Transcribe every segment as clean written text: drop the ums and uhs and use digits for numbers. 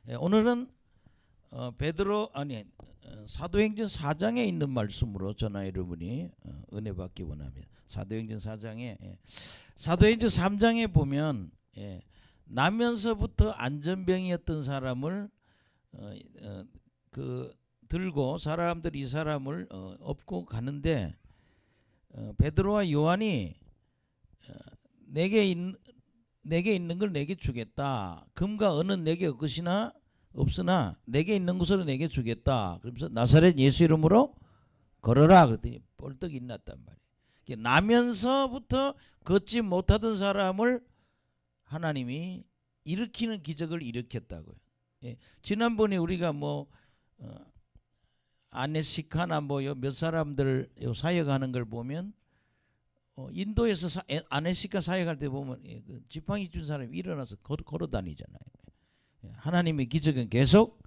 오늘은 사도행전 4장에 있는 말씀으로 저나 여러분이 은혜 받기 원합니다. 사도행전 4장에 사도행전 3장에 보면 나면서부터 안전병이었던 사람을 들고 사람들이 이 사람을 업고 가는데 베드로와 요한이 내게 있는 걸 내게 주겠다. 금과 은은 내게 없으나 내게 있는 것으로 내게 주겠다. 그러면서 나사렛 예수 이름으로 걸어라 그랬더니 벌떡 일어났단 말이에요. 나면서부터 걷지 못하던 사람을 하나님이 일으키는 기적을 일으켰다고요. 지난번에 우리가 아네시카나 몇 사람들 사역하는 걸 보면 인도에서 아네시카 사역할 때 보면 그 지팡이 준 사람이 일어나서 걸어 다니잖아요. 하나님의 기적은 계속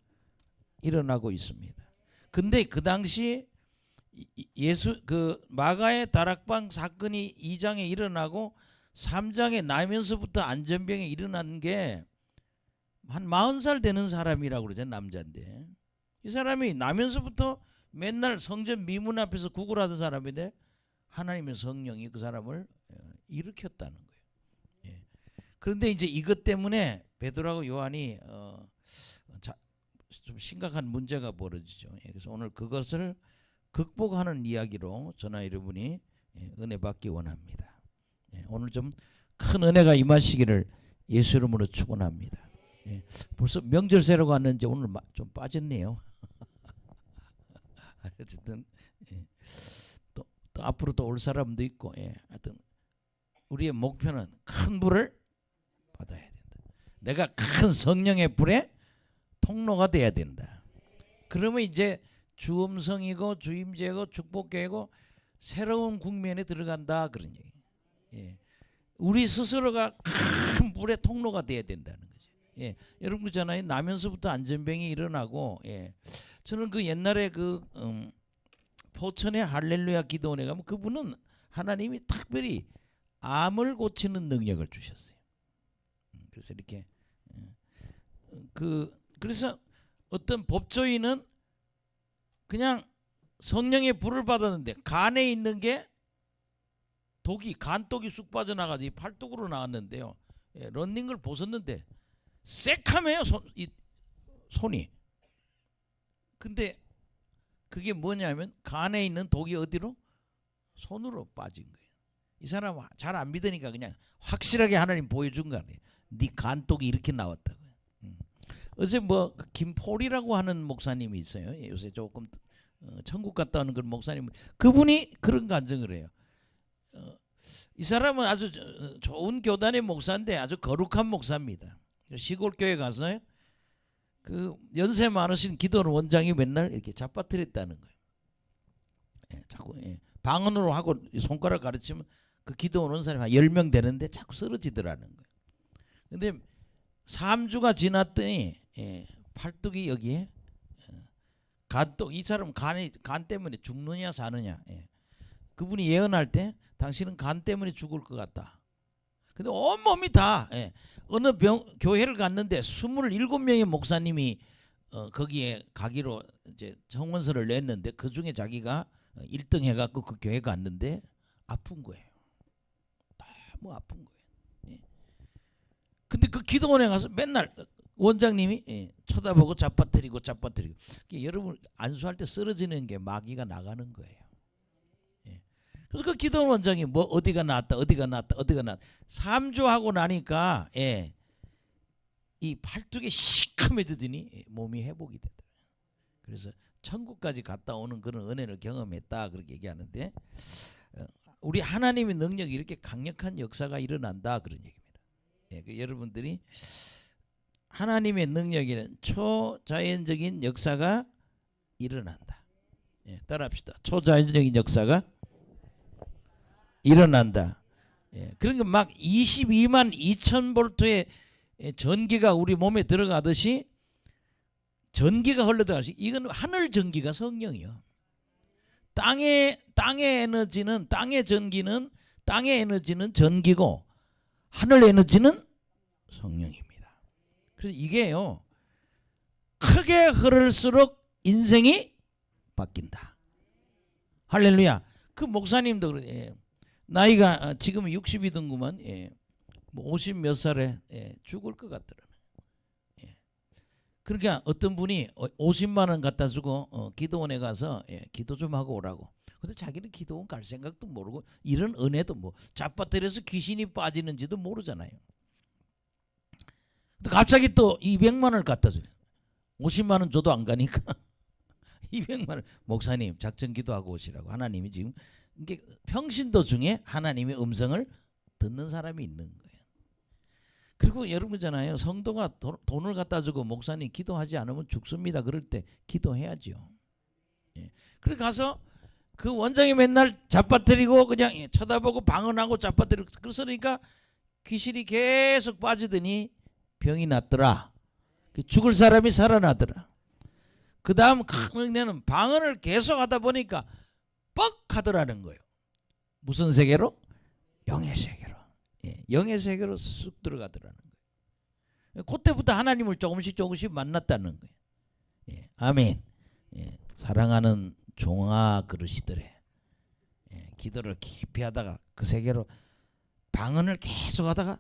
일어나고 있습니다. 근데 그 당시 마가의 다락방 사건이 2장에 일어나고 3장에 나면서부터 안전병에 일어난 게 한 40살 되는 사람이라고 그러죠. 남자인데 이 사람이 나면서부터 맨날 성전 미문 앞에서 구걸하던 사람인데 하나님의 성령이 그 사람을 일으켰다는 거예요. 그런데 이제 이것 때문에 베드로하고 요한이 좀 심각한 문제가 벌어지죠. 그래서 오늘 그것을 극복하는 이야기로 저나 여러분이 은혜 받기 원합니다. 오늘 좀 큰 은혜가 임하시기를 예수 이름으로 축원합니다. 벌써 명절세라고 왔는지 오늘 좀 빠졌네요. 어쨌든 또 앞으로 또 올 사람도 있고, 하여튼 우리의 목표는 큰 불을 받아야 된다. 내가 큰 성령의 불의 통로가 돼야 된다. 그러면 이제 주음성이고 주임제고 축복계고 새로운 국면에 들어간다 그런 얘기. 우리 스스로가 큰 불의 통로가 돼야 된다는 거죠. 여러분 그잖아요. 나면서부터 안전병이 일어나고, 저는 그 옛날에 포천의 할렐루야 기도원에 가면 그분은 하나님이 특별히 암을 고치는 능력을 주셨어요. 그래서 이렇게 그래서 어떤 법조인은 그냥 성령의 불을 받았는데 간에 있는 게 간독이 쑥 빠져나가서 팔뚝으로 나왔는데요. 런닝을 벗었는데 새카매요 손이. 근데 그게 뭐냐면 간에 있는 독이 어디로? 손으로 빠진 거예요. 이 사람은 잘 안 믿으니까 그냥 확실하게 하나님 보여준 거 아니에요. 네 간독이 이렇게 나왔다고요. 어제 김폴이라고 하는 목사님이 있어요. 요새 조금 천국 갔다 오는 그런 목사님, 그분이 그런 간증을 해요. 이 사람은 아주 좋은 교단의 목사인데 아주 거룩한 목사입니다. 시골 교회 가서 그 연세 많으신 기도원 원장이 맨날 이렇게 잡아뜨렸다는 거예요. 자꾸 방언으로 하고 손가락 가르치면 그 기도원 온 사람이 한 10명 되는데 자꾸 쓰러지더라는 거예요. 근데 3주가 지났더니 팔뚝이 여기에 이 사람 간 때문에 죽느냐 사느냐. 그분이 예언할 때 당신은 간 때문에 죽을 것 같다. 근데 온몸이 다 어느 교회를 갔는데 27명의 목사님이 거기에 가기로 이제 청원서를 냈는데 그 중에 자기가 1등 해갖고 그 교회 갔는데 아픈 거예요. 너무 아픈 거예요. 근데 그 기도원에 가서 맨날 원장님이 쳐다보고 잡아뜨리고 여러분 안수할 때 쓰러지는 게 마귀가 나가는 거예요. 그래서 그 기도원 원장이 어디가 나왔다 3주 하고 나니까 이 팔뚝에 시커매지더니 몸이 회복이 되더라고요. 그래서 천국까지 갔다 오는 그런 은혜를 경험했다 그렇게 얘기하는데, 우리 하나님의 능력이 이렇게 강력한 역사가 일어난다 그런 얘기입니다. 여러분들이 하나님의 능력에는 초자연적인 역사가 일어난다. 따라합시다. 초자연적인 역사가 일어난다. 그러니까 막 22만 2천 볼트의 전기가 우리 몸에 들어가듯이 전기가 흘러들어가듯이 이건 하늘 전기가 성령이요. 땅의 에너지는 땅의 에너지는 전기고 하늘 에너지는 성령입니다. 그래서 이게요 크게 흐를수록 인생이 바뀐다. 할렐루야. 그 목사님도 그래. 예. 나이가 지금 60이던구만. 예. 뭐 50 몇 살에 죽을 것 같더라. 예. 그러니까 어떤 분이 50만 원 갖다 주고 기도원에 가서 기도 좀 하고 오라고. 근데 자기는 기도원 갈 생각도 모르고 이런 은혜도 뭐 잡아들여서 귀신이 빠지는지도 모르잖아요. 근데 갑자기 또 200만 원을 갖다 주네. 50만 원 줘도 안 가니까 200만 원. 목사님 작전 기도하고 오시라고. 하나님이 지금 이게 평신도 중에 하나님의 음성을 듣는 사람이 있는 거예요. 그리고 여러분잖아요. 성도가 돈을 갖다 주고 목사님 기도하지 않으면 죽습니다. 그럴 때 기도해야죠. 예. 그래 가서 그 원장이 맨날 잡아뜨리고 그냥 쳐다보고 방언하고 잡아뜨리고 그러니까 귀신이 계속 빠지더니 병이 났더라. 죽을 사람이 살아나더라. 그 다음 큰 은혜는 방언을 계속 하다 보니까 뻑 하더라는 거예요. 무슨 세계로? 영의 세계로. 예, 영의 세계로 쑥 들어가더라는 거예요. 그때부터 하나님을 조금씩 만났다는 거예요. 예, 아멘. 예, 사랑하는 종아 그러시더래. 예, 기도를 깊이 하다가 그 세계로 방언을 계속 하다가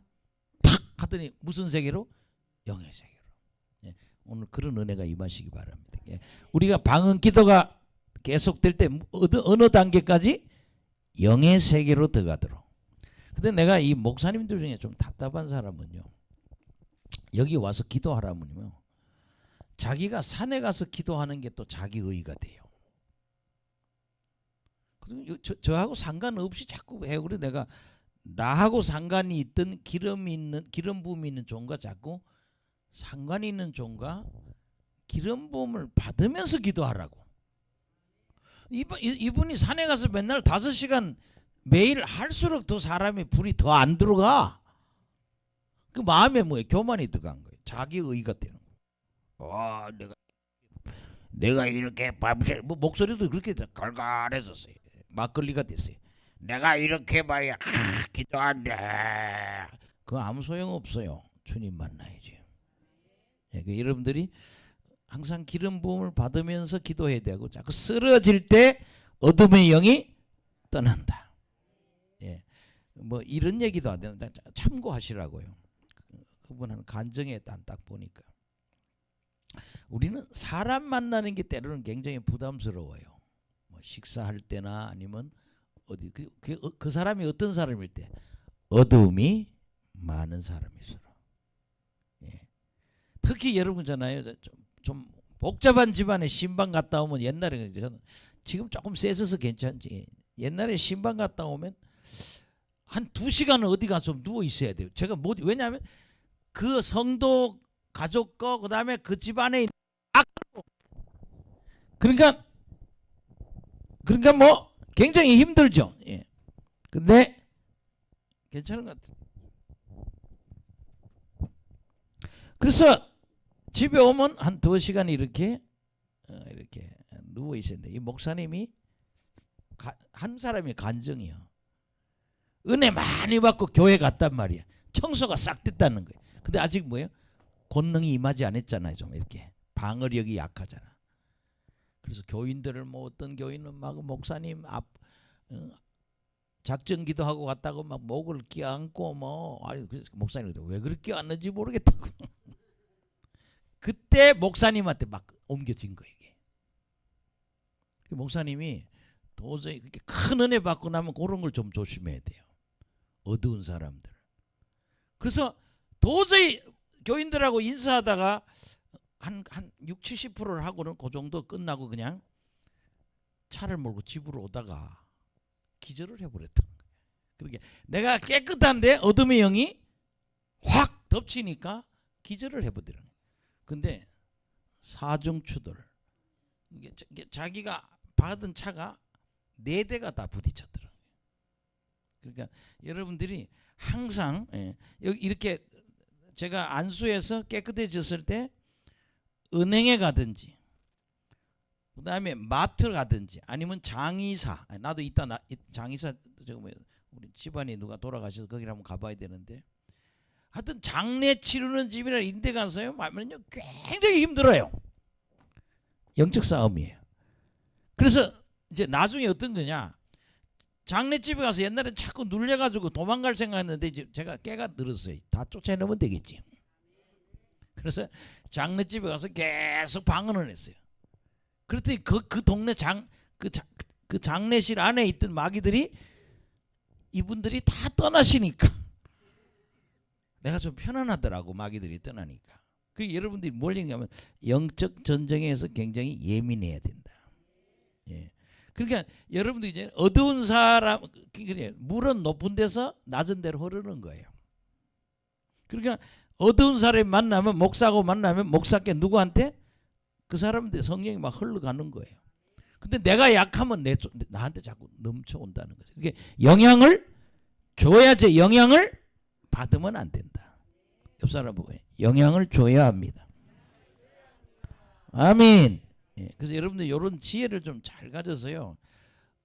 탁 하더니 무슨 세계로? 영의 세계로. 예, 오늘 그런 은혜가 임하시기 바랍니다. 예, 우리가 방언 기도가 계속될 때 어느 단계까지? 영의 세계로 들어가도록. 근데 내가 이 목사님들 중에 좀 답답한 사람은요, 여기 와서 기도하라면요, 자기가 산에 가서 기도하는 게 또 자기 의의가 돼요. 저하고 상관없이 자꾸 해. 그래 내가 나하고 상관이 있던 기름 부음이 있는 종과 자꾸 상관이 있는 종과 기름 부음을 받으면서 기도하라고. 이분이 산에 가서 맨날 5시간 매일 할수록 더 사람이 불이 더 안 들어가. 그 마음에 뭐예요? 교만이 들어간 거예요. 자기 의의가 되는 거예요. 내가 이렇게 뭐 목소리도 그렇게 갈갈해졌어요. 막걸리가 됐어요. 내가 이렇게 말이야 기도한대. 그거 아무 소용 없어요. 주님 만나야지. 예, 여러분들이 항상 기름 부음을 받으면서 기도해야 되고 자꾸 쓰러질 때 어둠의 영이 떠난다. 예, 뭐 이런 얘기도 안 되는데 참고하시라고요. 그분 하는 간증에 딱 보니까 우리는 사람 만나는 게 때로는 굉장히 부담스러워요. 뭐 식사할 때나 아니면 어디 그 사람이 어떤 사람일 때 어두움이 많은 사람일수록. 예. 특히 여러분잖아요. 좀 복잡한 집안에 신방 갔다 오면 옛날에 저는 지금 조금 세서서 괜찮지. 옛날에 신방 갔다 오면 한 2시간은 어디 가서 누워 있어야 돼요. 제가 왜냐하면 그 성도 가족 거 그다음에 그 집안에 그러니까 뭐 굉장히 힘들죠. 예. 근데 괜찮은 것 같아요. 그래서 집에 오면 한 2시간 이렇게 누워 있었는데 이 목사님이 한 사람이 간증이요. 은혜 많이 받고 교회 갔단 말이야. 청소가 싹 됐다는 거예요. 근데 아직 뭐예요? 권능이 임하지 않았잖아요. 좀 이렇게 방어력이 약하잖아. 그래서 교인들을 뭐 어떤 교인은 막 목사님 작전 기도하고 갔다고 막 목을 껴안고 뭐 그래서 목사님 왜 그렇게 껴안는지 모르겠다고. 그때 목사님한테 막 옮겨진 거예요. 이게. 목사님이 도저히 그렇게 큰 은혜 받고 나면 그런 걸 좀 조심해야 돼요. 어두운 사람들. 그래서 도저히 교인들하고 인사하다가 한 60~70%를 하고는 그 정도 끝나고 그냥 차를 몰고 집으로 오다가 기절을 해버렸던 거예요. 그러게 내가 깨끗한데 어둠의 영이 확 덮치니까 기절을 해버리는 거예요. 근데 사중추돌 이게 자기가 받은 차가 4대가 다 부딪혔더라고요. 그러니까 여러분들이 항상 이렇게 제가 안수해서 깨끗해졌을 때 은행에 가든지 그다음에 마트 가든지 아니면 장의사 나도 이따 장의사 우리 집안에 누가 돌아가셔서 거기 한번 가봐야 되는데 하여튼 장례 치르는 집이나 인데 가서요 말면요 굉장히 힘들어요. 영적 싸움이에요. 그래서 이제 나중에 어떤 거냐, 장례집에 가서 옛날에 자꾸 눌려가지고 도망갈 생각했는데 이제 제가 깨가 늘었어요. 다 쫓아내면 되겠지. 그래서 장례집에 가서 계속 방언을 했어요. 그랬더니 그 동네 그 장례실 안에 있던 마귀들이 이분들이 다 떠나시니까 내가 좀 편안하더라고. 마귀들이 떠나니까. 그 여러분들이 뭘 얘기하면 영적 전쟁에서 굉장히 예민해야 된다. 예. 그러니까 여러분들이 이제 어두운 사람, 그래, 물은 높은 데서 낮은 데로 흐르는 거예요. 그러니까 어두운 사람이 만나면, 목사하고 만나면 목사께 누구한테? 그 사람한테 성령이 막 흘러가는 거예요. 근데 내가 약하면 나한테 자꾸 넘쳐온다는 거죠. 그게 영향을 줘야지, 영향을 받으면 안 된다. 옆 사람 보고 영향을 줘야 합니다. 아멘. 예, 그래서 여러분들 이런 지혜를 좀 잘 가져서요.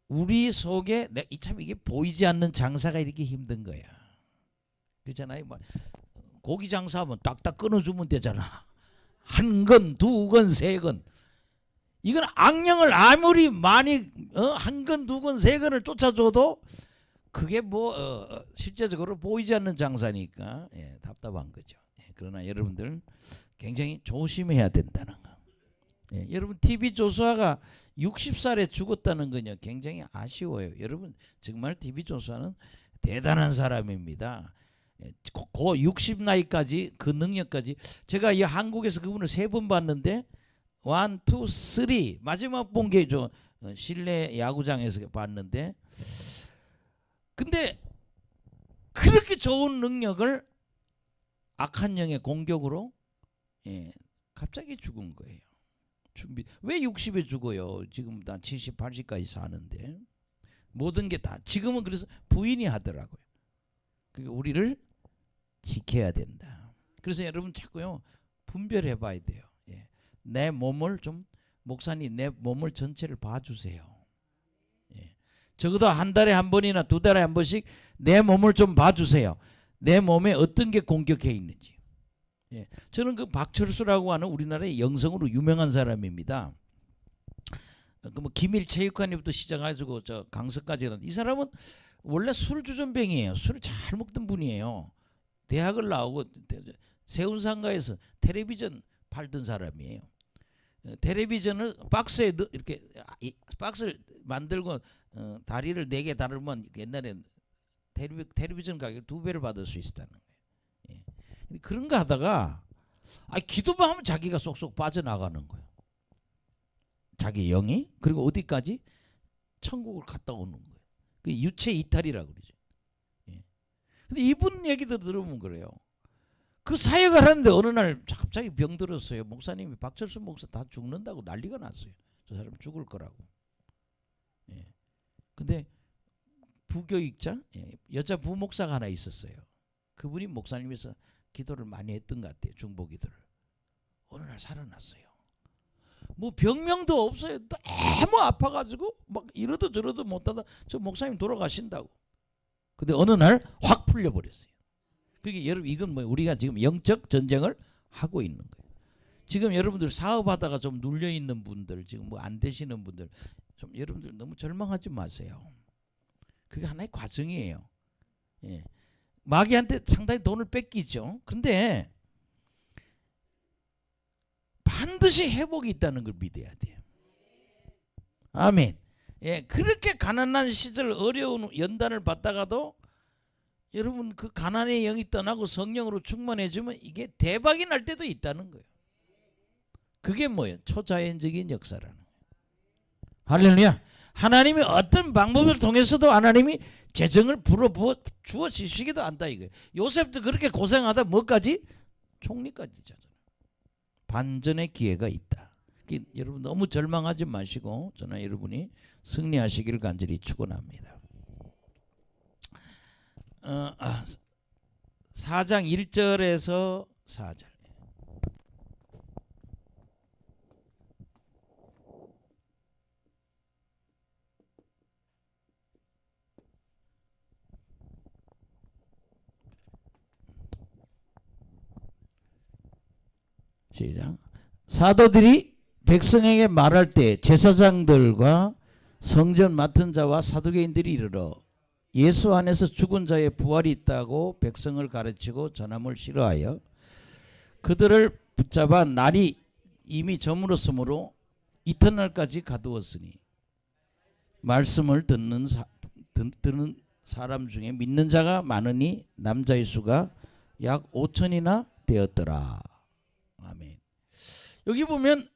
우리 속에 참 이게 보이지 않는 장사가 이렇게 힘든 거야. 그렇잖아요. 뭐 고기 장사하면 딱딱 끊어주면 되잖아. 한 건, 두 건, 세 건. 이건 악령을 아무리 많이 한 건, 두 건, 세 건을 쫓아줘도 그게 뭐 실제적으로 보이지 않는 장사니까 예, 답답한 거죠. 예, 그러나 여러분들 굉장히 조심해야 된다는 거. 예, 여러분 TV 조수아가 60살에 죽었다는 건요 굉장히 아쉬워요. 여러분 정말 TV 조수아는 대단한 사람입니다. 예, 고 60 나이까지 그 능력까지, 제가 이 한국에서 그분을 3번 봤는데 1, 2, 3 마지막 본 게 저 실내 야구장에서 봤는데, 근데 그렇게 좋은 능력을 악한 영의 공격으로 예, 갑자기 죽은 거예요. 왜 60에 죽어요? 지금 다 70, 80까지 사는데 모든 게 다 지금은 그래서 부인이 하더라고요. 그러니까 우리를 지켜야 된다. 그래서 여러분 자꾸요 분별해 봐야 돼요. 예. 내 몸을 좀, 목사님 내 몸을 전체를 봐주세요. 예. 적어도 한 달에 한 번이나 두 달에 한 번씩 내 몸을 좀 봐주세요. 내 몸에 어떤 게 공격해 있는지. 예. 저는 그 박철수라고 하는 우리나라의 영성으로 유명한 사람입니다. 그 뭐 김일체육관부터 시작해가지고 저 강석까지는, 이 사람은 원래 술주전병이에요. 술을 잘 먹던 분이에요. 대학을 나오고 세운상가에서 텔레비전 팔던 사람이에요. 텔레비전을 박스에 이렇게 박스를 만들고 다리를 4개 달으면 옛날에 텔레비전 가격 2배를 받을 수 있었다는 거예요. 예. 그런 거 하다가 기도만 하면 자기가 쏙쏙 빠져나가는 거예요. 자기 영이. 그리고 어디까지? 천국을 갔다 오는 거예요. 그 유체 이탈이라고 그러죠. 예. 근데 이분 얘기도 들으면 그래요. 그 사역을 하는데 어느 날 갑자기 병들었어요. 목사님이, 박철수 목사 다 죽는다고 난리가 났어요. 저 사람 죽을 거라고. 예. 근데 부교육자, 예, 여자 부목사가 하나 있었어요. 그분이 목사님에서 기도를 많이 했던 것 같아요. 중보기도를. 어느 날 살아났어요. 뭐 병명도 없어요. 너무 아파가지고 막 이러도 저러도 못하다 저 목사님 돌아가신다고. 근데 어느 날 확 풀려버렸어요. 그게 여러분 이건 뭐 우리가 지금 영적 전쟁을 하고 있는 거예요. 지금 여러분들 사업하다가 좀 눌려 있는 분들, 지금 뭐 안 되시는 분들, 좀 여러분들 너무 절망하지 마세요. 그게 하나의 과정이에요. 예. 마귀한테 상당히 돈을 뺏기죠. 근데 반드시 회복이 있다는 걸 믿어야 돼요. 아멘. 예, 그렇게 가난한 시절 어려운 연단을 받다가도 여러분 그 가난의 영이 떠나고 성령으로 충만해지면 이게 대박이 날 때도 있다는 거예요. 그게 뭐예요? 초자연적인 역사라는 거예요. 할렐루야. 하나님이 어떤 방법을 통해서도 하나님이 재정을 불어부어 주어 주시기도 한다 이거예요. 요셉도 그렇게 고생하다 뭐까지? 총리까지 되잖아요. 반전의 기회가 있다. 여러분 너무 절망하지 마시고 저는 여러분이 승리하시기를 간절히 축원합니다. 4장 1절에서 4절. 시작. 사도들이 백성에게 말할 때 제사장들과 성전 맡은 자와 사두개인들이 이르러 예수 안에서 죽은 자의 부활이 있다고 백성을 가르치고 전함을 싫어하여 그들을 붙잡아 날이 이미 저물었으므로 이튿날까지 가두었으니 말씀을 듣는 사람 중에 믿는 자가 많으니 남자의 수가 약 5천이나 되었더라. 아멘. 여기 보면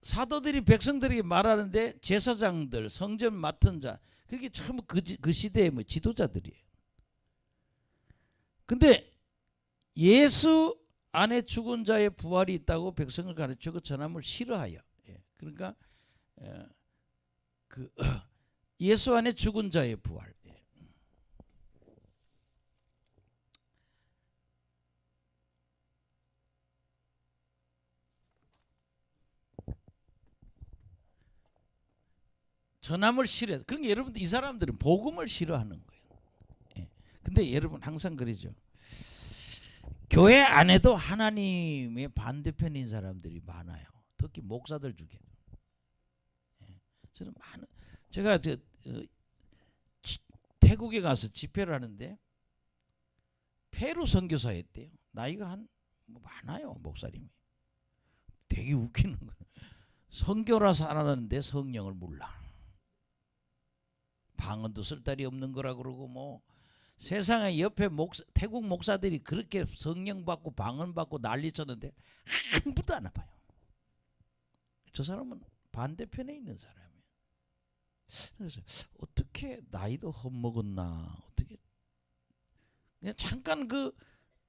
사도들이 백성들에게 말하는데 제사장들, 성전 맡은 자, 그게 참 그 시대의 뭐 지도자들이에요. 근데 예수 안에 죽은 자의 부활이 있다고 백성을 가르치고 전함을 싫어하여. 그러니까 예수 안에 죽은 자의 부활. 전함을 싫어해요. 그러니까 여러분들 이 사람들은 복음을 싫어하는 거예요. 근데 여러분 항상 그러죠. 교회 안에도 하나님의 반대편인 사람들이 많아요. 특히 목사들 중에. 저는 제가 태국에 가서 집회를 하는데 페루 선교사 했대요. 나이가 많아요, 목사님이. 되게 웃기는 거예요. 선교라 살았는데 성령을 몰라. 방언도 쓸 딸이 없는 거라 그러고 뭐 세상에 옆에 태국 목사들이 그렇게 성령 받고 방언 받고 난리 쳤는데 한 분도 안 와봐요. 저 사람은 반대편에 있는 사람이에요. 그래서 어떻게 나이도 헛먹었나 어떻게 그냥 잠깐 그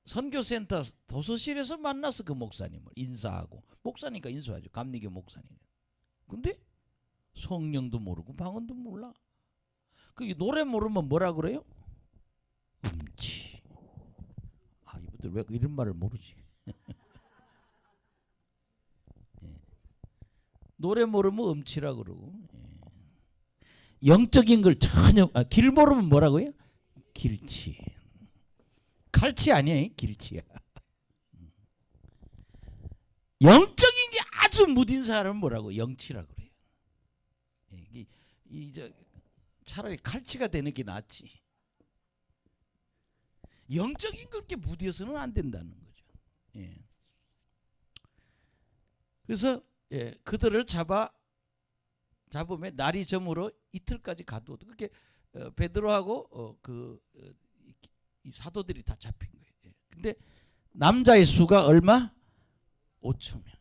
선교센터 도서실에서 만나서 그 목사님을 인사하고 목사니까 인수하죠. 감리교 목사님. 근데 성령도 모르고 방언도 몰라. 그 노래 모르면 뭐라 그래요? 음치. 이분들 왜 이런 말을 모르지? 노래 모르면 음치라 그러고. 영적인 걸 전혀 길 모르면 뭐라고요? 길치. 칼치 아니에요, 길치야. 영적인 게 아주 무딘 사람은 뭐라고? 영치라 그래요. 차라리 칼치가 되는 게 낫지. 영적인 그렇게 무디해서는 안 된다는 거죠. 그래서 그들을 잡으면 날이 저물어 이틀까지 가두어도 그렇게 베드로하고 이 사도들이 다 잡힌 거예요. 근데 남자의 수가 얼마? 5천 명.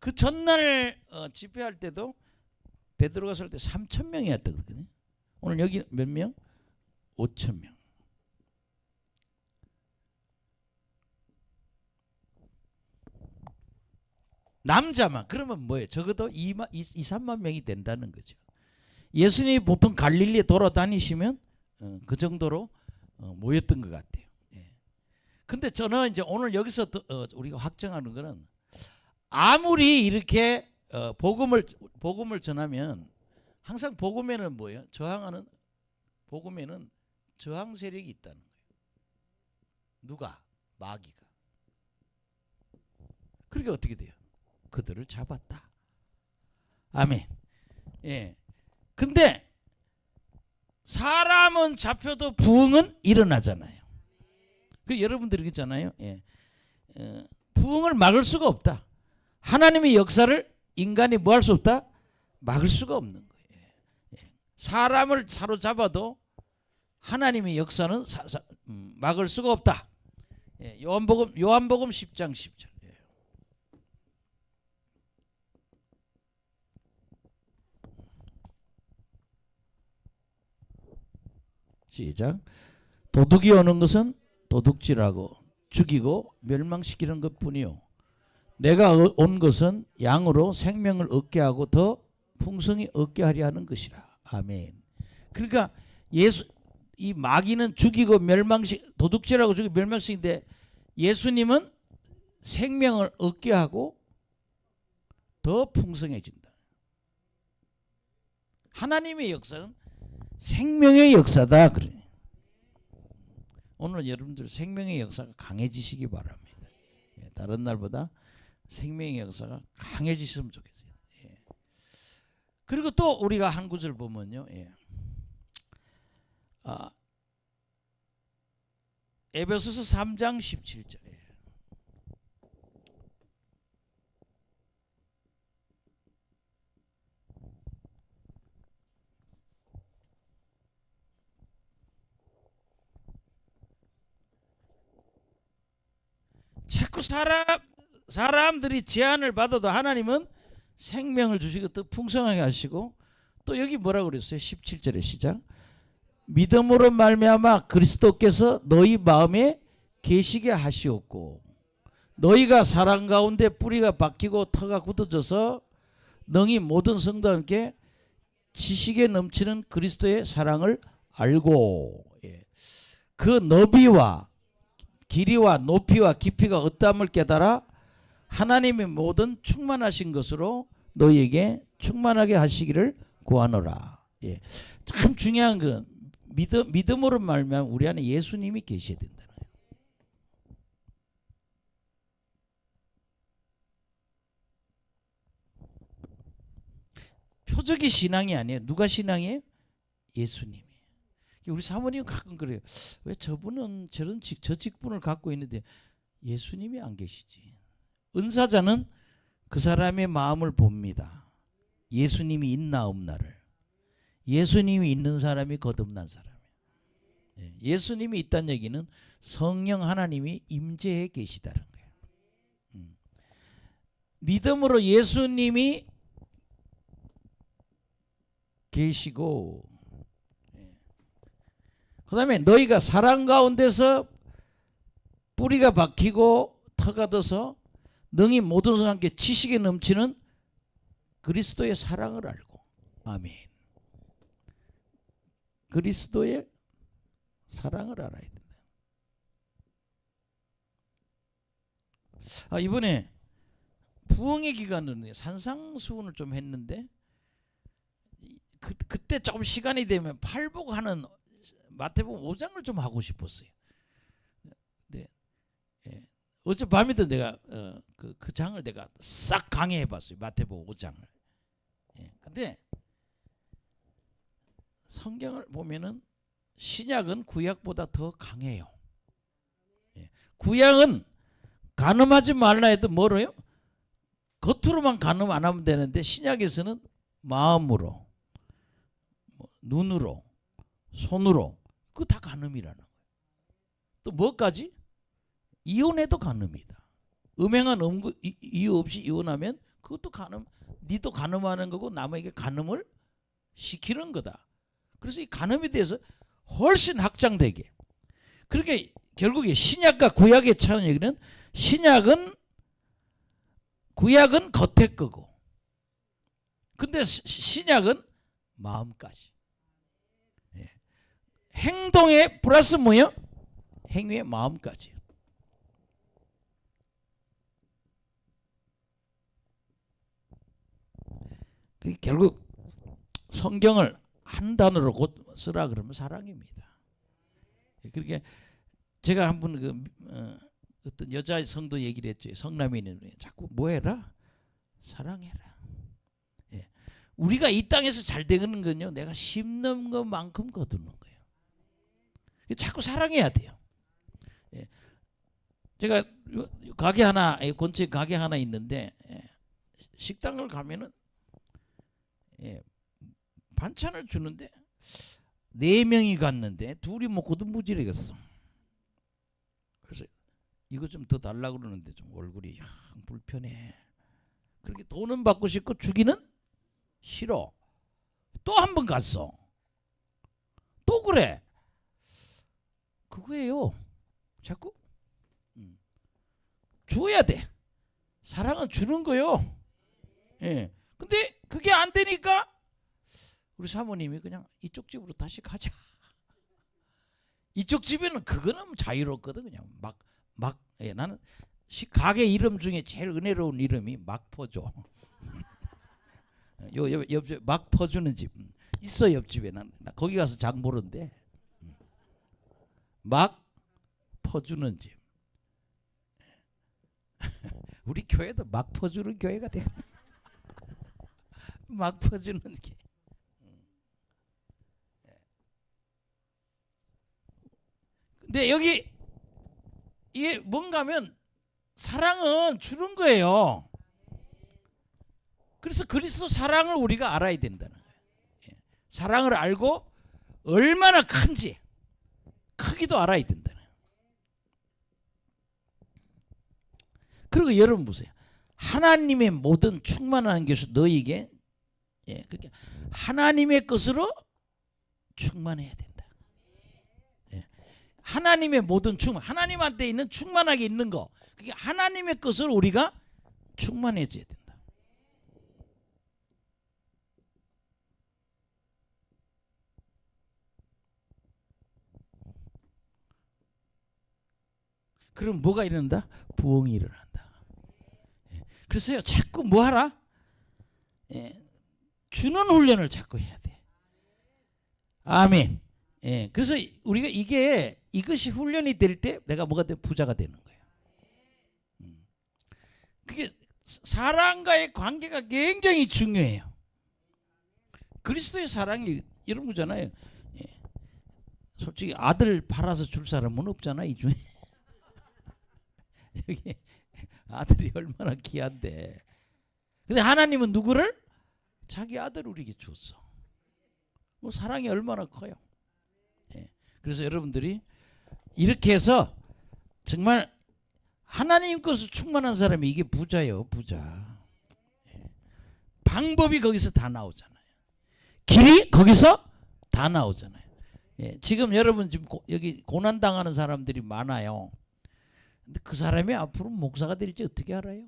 그 전날 집회할 때도 베드로가 설 때 3천 명이었다 그러거든요. 오늘 여기 몇 명? 5천 명. 남자만 그러면 뭐예요? 적어도 2~3만 명이 된다는 거죠. 예수님이 보통 갈릴리에 돌아다니시면 그 정도로 모였던 것 같아요. 근데 저는 이제 오늘 여기서 우리가 확정하는 거는 아무리 이렇게 복음을 전하면 항상 복음에는 뭐예요? 복음에는 저항 세력이 있다는 거예요. 누가? 마귀가. 그러니까 어떻게 돼요? 그들을 잡았다. 아멘. 근데 사람은 잡혀도 부흥은 일어나잖아요. 그 여러분들이 그랬잖아요. 부흥을 막을 수가 없다. 하나님의 역사를 인간이 뭐 할 수 없다? 막을 수가 없는 거예요. 사람을 사로잡아도 하나님의 역사는 막을 수가 없다. 요한복음 10장 10절. 시작. 도둑이 오는 것은 도둑질하고 죽이고 멸망시키는 것뿐이요 내가 온 것은 양으로 생명을 얻게 하고 더 풍성히 얻게 하려 하는 것이라. 아멘. 그러니까 이 마귀는 죽이고 도둑질하고 죽이고 멸망시키는데 예수님은 생명을 얻게 하고 더 풍성해진다. 하나님의 역사는 생명의 역사다. 그래. 오늘 여러분들 생명의 역사가 강해지시기 바랍니다. 예, 다른 날보다 생명의 역사가 강해지시면 좋겠어요. 예. 그리고 또 우리가 한 구절 보면요. 예. 에베소서 3장 17절에 자꾸 사람들이 제한을 받아도 하나님은 생명을 주시고 또 풍성하게 하시고, 또 여기 뭐라고 그랬어요? 17절의 시작. 믿음으로 말미암아 그리스도께서 너희 마음에 계시게 하시옵고 너희가 사랑 가운데 뿌리가 박히고 터가 굳어져서 능히 모든 성도와 함께 지식에 넘치는 그리스도의 사랑을 알고, 예. 그 너비와 길이와 높이와 깊이가 어떠함을 깨달아 하나님의 모든 충만하신 것으로 너희에게 충만하게 하시기를 구하노라. 예. 참 중요한 건 믿음으로 말미암아 우리 안에 예수님이 계셔야 된다는 거예요. 표적이 신앙이 아니에요. 누가 신앙이에요? 예수님이. 우리 사모님 가끔 그래요. 왜 저분은 저 직분을 갖고 있는데 예수님이 안 계시지? 은사자는 그 사람의 마음을 봅니다. 예수님이 있나 없나를. 예수님이 있는 사람이 거듭난 사람이에요. 예수님이 있다는 얘기는 성령 하나님이 임재해 계시다는 거예요. 믿음으로 예수님이 계시고, 그 다음에 너희가 사랑 가운데서 뿌리가 박히고 터가 져서 능히 모든 사람과 함께 지식에 넘치는 그리스도의 사랑을 알고. 아멘. 그리스도의 사랑을 알아야 된다. 이번에 부흥의 기간은 산상수훈을 좀 했는데 그때 조금 시간이 되면 팔복하는 마태복음 5장을 좀 하고 싶었어요. 네. 예. 어젯밤에도 내가 그 장을 내가 싹 강의해 봤어요. 마태복음 5장을. 예. 근데 성경을 보면은 신약은 구약보다 더 강해요. 예. 구약은 간음하지 말라 해도 뭐래요? 겉으로만 간음 안 하면 되는데 신약에서는 마음으로, 눈으로, 손으로, 그거 다 간음이라는 거예요. 또 뭐까지? 이혼해도 간음이다. 음행한 이유 없이 이혼하면 그것도 간음, 니도 간음하는 거고 남에게 간음을 시키는 거다. 그래서 이 간음에 대해서 훨씬 확장되게. 그러니까 결국에 신약과 구약의 차이는 얘기는 구약은 겉에 거고, 근데 신약은 마음까지. 예. 행동에 플러스 뭐요? 행위의 마음까지. 결국 성경을 한 단어로 곧 쓰라 그러면 사랑입니다. 그렇게 제가 한번 어떤 여자 성도 얘기를 했죠. 성남이는 자꾸 뭐 해라? 사랑해라. 예. 우리가 이 땅에서 잘 되는 건요, 내가 심는 것만큼 거두는 거예요. 자꾸 사랑해야 돼요. 예. 제가 가게 하나, 근처에 가게 하나 있는데, 식당을 가면은 반찬을 주는데 4명이 갔는데 2이 먹고도 무지르겠어. 그래서 이거 좀 더 달라고 그러는데 좀 얼굴이 영 불편해. 그렇게 돈은 받고 싶고 주기는 싫어. 또 한 번 갔어. 또 그래. 그거예요. 자꾸 줘야 돼. 사랑은 주는 거요. 예. 근데 그게 안 되니까 우리 사모님이 그냥 이쪽 집으로 다시 가자. 이쪽 집에는 그거는 자유롭거든. 그냥 막 나는 가게 이름 중에 제일 은혜로운 이름이 막포죠. 옆집 막 퍼주는 집 있어. 옆집에 나 거기 가서 장 보는데 막 퍼주는 집. 우리 교회도 막 퍼주는 교회가 돼. 막 퍼주는 게. 근데 여기 이게 뭔가 하면 사랑은 주는 거예요. 그래서 그리스도 사랑을 우리가 알아야 된다는 거예요. 사랑을 알고 얼마나 큰지 크기도 알아야 된다는 거예요. 그리고 여러분 보세요. 하나님의 모든 충만한 것이 너에게 그러니까 하나님의 것으로 충만해야 된다. 하나님의 모든 충만, 하나님한테 있는 충만하게 있는 거, 그게 하나님의 것을 우리가 충만해져야 된다. 그럼 뭐가 일어난다? 부흥이 일어난다. 그래서요, 자꾸 뭐 하라? 주는 훈련을 자꾸 해야 돼. 아멘. 그래서 우리가 이것이 훈련이 될 때 내가 뭐가 돼? 부자가 되는 거예요. 그게 사랑과의 관계가 굉장히 중요해요. 그리스도의 사랑이 이런 거잖아요. 솔직히 아들 팔아서 줄 사람은 없잖아, 이 중에. 여기 아들이 얼마나 귀한데. 근데 하나님은 누구를? 자기 아들을 우리에게 줬어. 뭐 사랑이 얼마나 커요. 그래서 여러분들이 이렇게 해서 정말 하나님 것으로 충만한 사람이 이게 부자예요, 부자. 방법이 거기서 다 나오잖아요. 길이 거기서 다 나오잖아요. 지금 여러분 지금 여기 고난 당하는 사람들이 많아요. 근데 그 사람이 앞으로 목사가 될지 어떻게 알아요?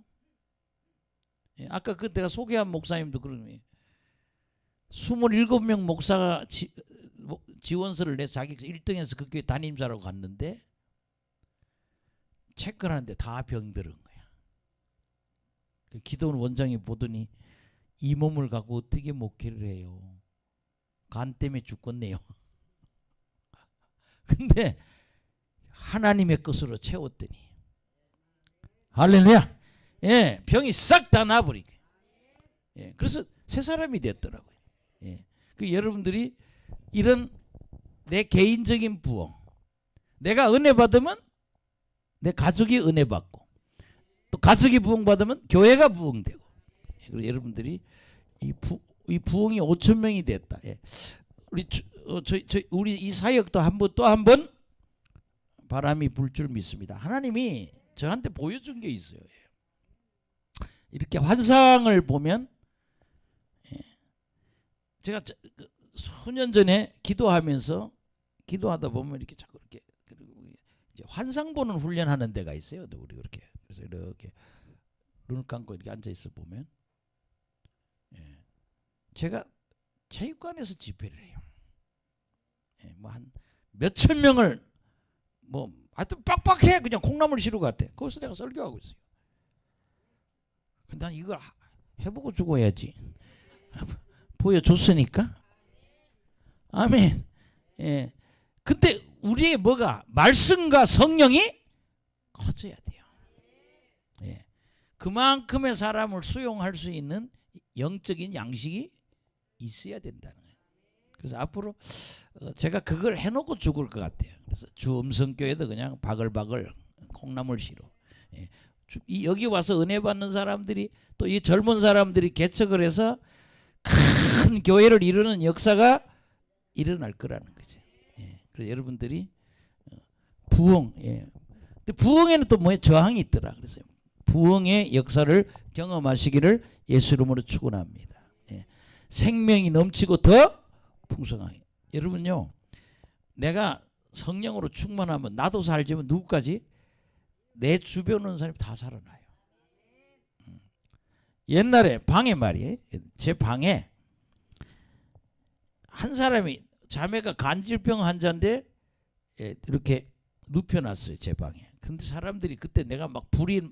아까 그 내가 소개한 목사님도 그러니 27명 목사가 지원서를 내 자기 1등에서 그 교회 담임자라고 갔는데 체크를 하는데 다 병들은 거야. 그 기도원 원장이 보더니 이 몸을 갖고 어떻게 목회를 해요? 간 때문에 죽겠네요. 근데 하나님의 것으로 채웠더니 할렐루야. 병이 싹 다 나버리게. 그래서 새 사람이 됐더라고요. 그 여러분들이 이런 내 개인적인 부흥, 내가 은혜 받으면 내 가족이 은혜 받고 또 가족이 부흥 받으면 교회가 부흥되고. 그리고 여러분들이 이 부흥이 5천 명이 됐다. 우리 이 사역도 또 한 번 바람이 불 줄 믿습니다. 하나님이 저한테 보여준 게 있어요. 이렇게 환상을 보면 제가 수년 전에 기도하다 보면 이렇게 자꾸 이렇게 이제 환상 보는 훈련하는 데가 있어요. 우리 그렇게 그래서 이렇게 눈을 감고 이렇게 앉아 있어 보면 제가 체육관에서 집회를 해요. 뭐 한 몇천 명을 뭐 하여튼 빡빡해 그냥 콩나물 시루 같아. 거기서 내가 설교하고 있어요. 근데 난 이걸 해보고 죽어야지. 보여줬으니까. 아멘. 근데 우리의 뭐가 말씀과 성령이 커져야 돼요. 그만큼의 사람을 수용할 수 있는 영적인 양식이 있어야 된다는 거예요. 그래서 앞으로 제가 그걸 해놓고 죽을 것 같아요. 그래서 주 음성교회도 그냥 바글바글 콩나물 시루. 여기 와서 은혜 받는 사람들이 또 이 젊은 사람들이 개척을 해서 큰 교회를 이루는 역사가 일어날 거라는 거죠. 그래서 여러분들이 부흥, 근데 부흥에는 또 뭐에 저항이 있더라. 그래서 부흥의 역사를 경험하시기를 예수 이름으로 축원합니다. 생명이 넘치고 더 풍성하게. 여러분요, 내가 성령으로 충만하면 나도 살지만 누구까지? 내 주변에 있는 사람이 다 살아나요. 옛날에 방에 말이에요. 제 방에 한 사람이 자매가 간질병 환자인데 이렇게 눕혀놨어요. 제 방에. 근데 사람들이 그때 내가 막 불이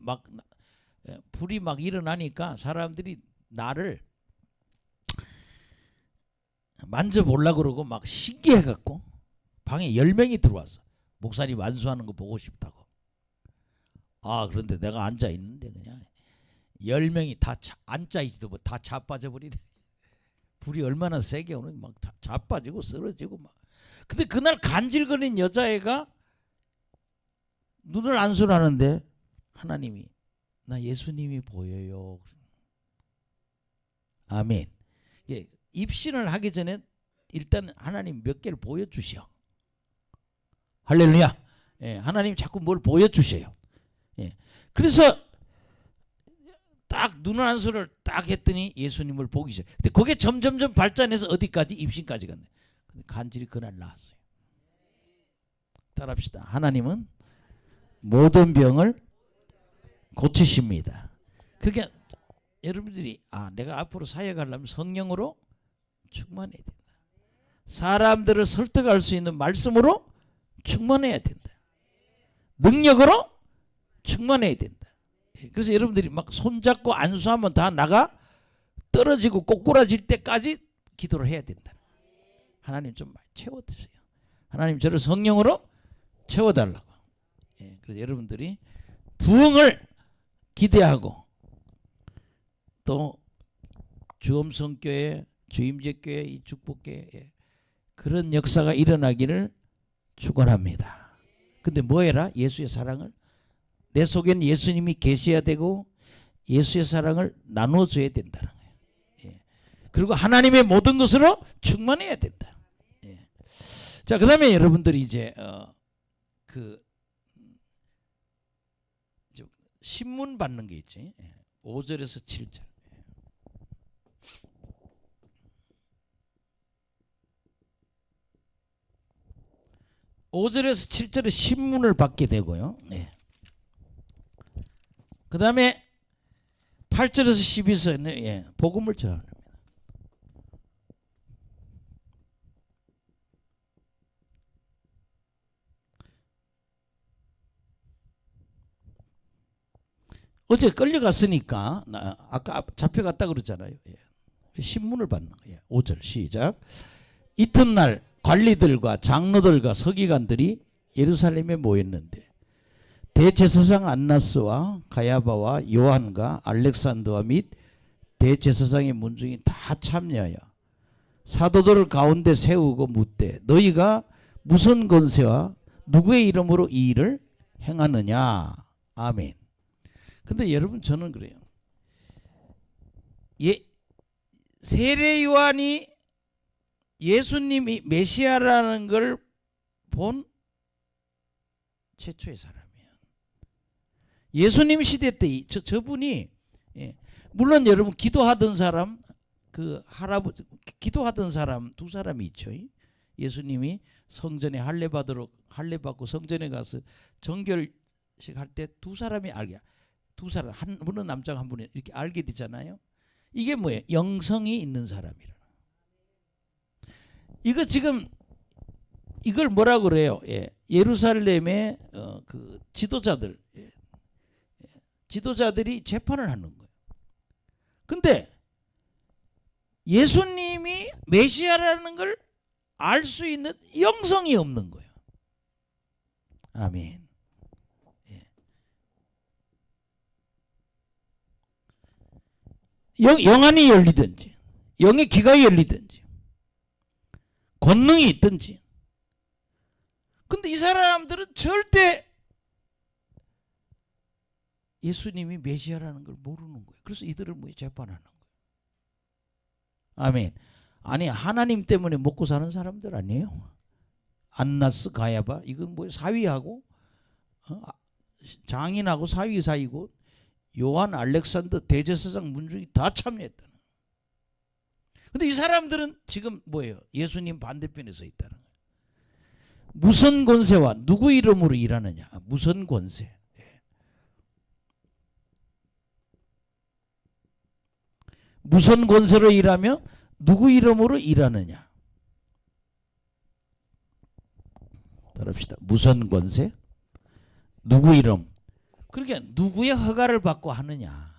막 일어나니까 사람들이 나를 만져보려고 그러고 막 신기해갖고 방에 10명이 들어왔어. 목사님 안수하는 거 보고 싶다고. 아, 그런데 내가 앉아 있는데 그냥 10명이 다 앉아있지도 다 자빠져 버리네. 불이 얼마나 세게 오는, 막 자빠지고 쓰러지고 막. 근데 그날 간질거린 여자애가 눈을 안수하는데 하나님이, 나 예수님이 보여요. 아멘. 예, 입신을 하기 전에 일단 하나님 몇 개를 보여주셔. 할렐루야. 예, 하나님 자꾸 뭘 보여주셔요. 예, 그래서 딱 눈을 안수를 딱 했더니 예수님을 보기 시작. 근데 그게 점점점 발전해서 어디까지? 입신까지 갔네. 근데 간질이 그날 나았어요. 따라합시다. 하나님은 모든 병을 고치십니다. 그러니까 여러분들이 내가 앞으로 사역하려면 성령으로 충만해야 된다. 사람들을 설득할 수 있는 말씀으로 충만해야 된다. 능력으로 충만해야 된다. 그래서 여러분들이 막 손잡고 안수하면 다 나가 떨어지고 꼬꾸라질 때까지 기도를 해야 된다. 하나님 좀 많이 채워주세요. 하나님 저를 성령으로 채워달라고. 그래서 여러분들이 부흥을 기대하고 또 주엄성교회, 주임제교회, 이 축복교회 그런 역사가 일어나기를 축원합니다. 근데 뭐해라? 예수의 사랑을, 내 속에는 예수님이 계셔야 되고 예수의 사랑을 나눠줘야 된다는 거예요. 그리고 하나님의 모든 것으로 충만해야 된다. 자, 그 다음에 여러분들이 이제 그 신문 받는 게 있지. 5절에서 7절. 5절에서 7절에 신문을 받게 되고요. 그 다음에 8절에서 12절에 복음을 전합니다. 어제 끌려갔으니까 아까 잡혀갔다 그러잖아요. 신문을 받는 거예요. 5절 시작. 이튿날 관리들과 장로들과 서기관들이 예루살렘에 모였는데 대제사장 안나스와 가야바와 요한과 알렉산더와 및 대제사장의 문중이 다 참여하여 사도들을 가운데 세우고 묻되 너희가 무슨 권세와 누구의 이름으로 이 일을 행하느냐. 아멘. 근데 여러분 저는 그래요. 세례 요한이 예수님이 메시아라는 걸 본 최초의 사람이에요. 예수님 시대 때 저분이 물론 여러분 기도하던 사람 그 할아버지 기도하던 사람 두 사람이 있죠. 예수님이 성전에 할례 받고 성전에 가서 정결식 할 때 두 사람이 두 사람, 한 분은 남자가 한 분이 이렇게 알게 되잖아요. 이게 뭐예요? 영성이 있는 사람이라. 이거 지금 이걸 뭐라 그래요? 예루살렘의 그 지도자들이 재판을 하는 거예요. 근데 예수님이 메시아라는 걸 알 수 있는 영성이 없는 거예요. 아멘. 영안이 열리든지 영의 귀가 열리든지 권능이 있든지. 근데 이 사람들은 절대 예수님이 메시아라는 걸 모르는 거예요. 그래서 이들을 뭐 재판하는 거예요. 아멘. 아니 하나님 때문에 먹고 사는 사람들 아니에요. 안나스 가야바 이건 뭐 사위하고 장인하고 사위 사이고 요한 알렉산더 대제사장 문중이 다 참여했다는. 근데 이 사람들은 지금 뭐예요? 예수님 반대편에 서 있다는 거예요. 무슨 권세와 누구 이름으로 일하느냐? 무슨 권세? 무슨 권세로 일하며 누구 이름으로 일하느냐? 따라합시다. 무슨 권세? 누구 이름? 그러니까 누구의 허가를 받고 하느냐.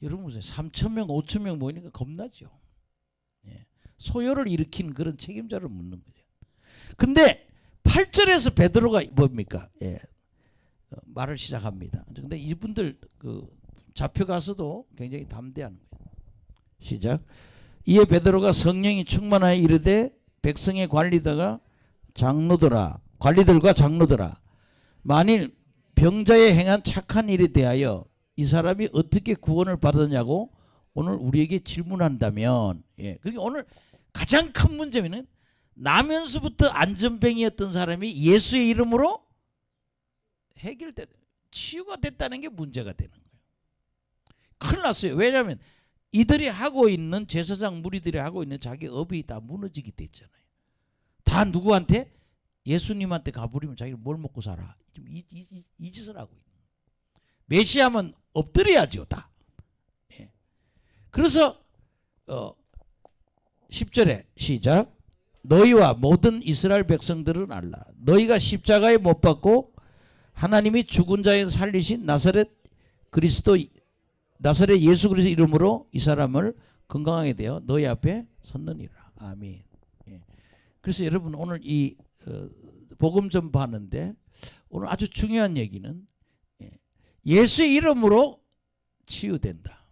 여러분 보세요. 3,000명 5,000명 모이니까 겁나죠. 소요를 일으킨 그런 책임자를 묻는 거죠. 근데 8절에서 베드로가 뭡니까? 예. 말을 시작합니다. 근데 이분들 그 잡혀가서도 굉장히 담대한 거예요. 시작. 이에 베드로가 성령이 충만하여 이르되 백성의 관리들과 장로들아 만일 병자에 행한 착한 일에 대하여 이 사람이 어떻게 구원을 받았냐고 오늘 우리에게 질문한다면, 예. 그러니까 오늘 가장 큰 문제는 나면서부터 안전뱅이였던 사람이 예수의 이름으로 치유가 됐다는 게 문제가 되는 거예요. 큰일 났어요. 왜냐하면 이들이 하고 있는 제사장 무리들이 하고 있는 자기 업이 다 무너지게 됐잖아요. 다 누구한테? 예수님한테 가버리면 자기는 뭘 먹고 살아. 지금 이 짓을 하고 있는. 메시아면 엎드려야죠 다. 예. 그래서 10절에 시작. 너희와 모든 이스라엘 백성들은 알라. 너희가 십자가에 못 박고 하나님이 죽은 자에서 살리신 나사렛 예수 그리스도 이름으로 이 사람을 건강하게 되어 너희 앞에 섰느니라. 아멘. 예. 그래서 여러분 오늘 이 복음 전파하는데 오늘 아주 중요한 얘기는 예수의 이름으로 치유된다.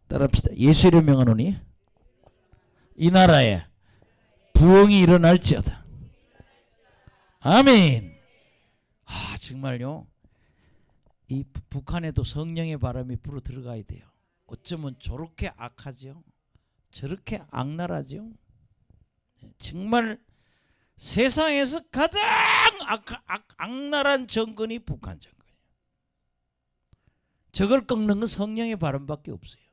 따라합시다. 예수 이름 명하노니 이 나라에 부흥이 일어날지어다. 아멘. 정말요. 이 북한에도 성령의 바람이 불어 들어가야 돼요. 어쩌면 저렇게 악하죠. 저렇게 악랄하죠. 정말 세상에서 가장 악랄한 정권이 북한 정권이에요. 저걸 꺾는 건 성령의 바람밖에 없어요.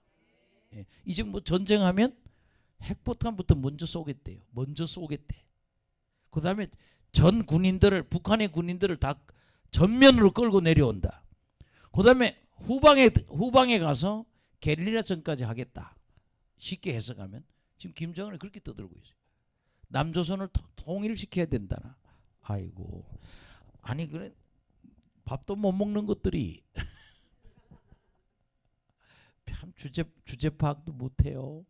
이제 뭐 전쟁하면 핵폭탄부터 먼저 쏘겠대요. 먼저 쏘겠대. 그 다음에 북한의 군인들을 다 전면으로 끌고 내려온다. 그 다음에 후방에 가서 게릴라전까지 하겠다. 쉽게 해석하면 지금 김정은이 그렇게 떠들고 있어요. 남조선을 통일시켜야 된다. 아이고, 아니 그래 밥도 못 먹는 것들이 참 주제 파악도 못해요.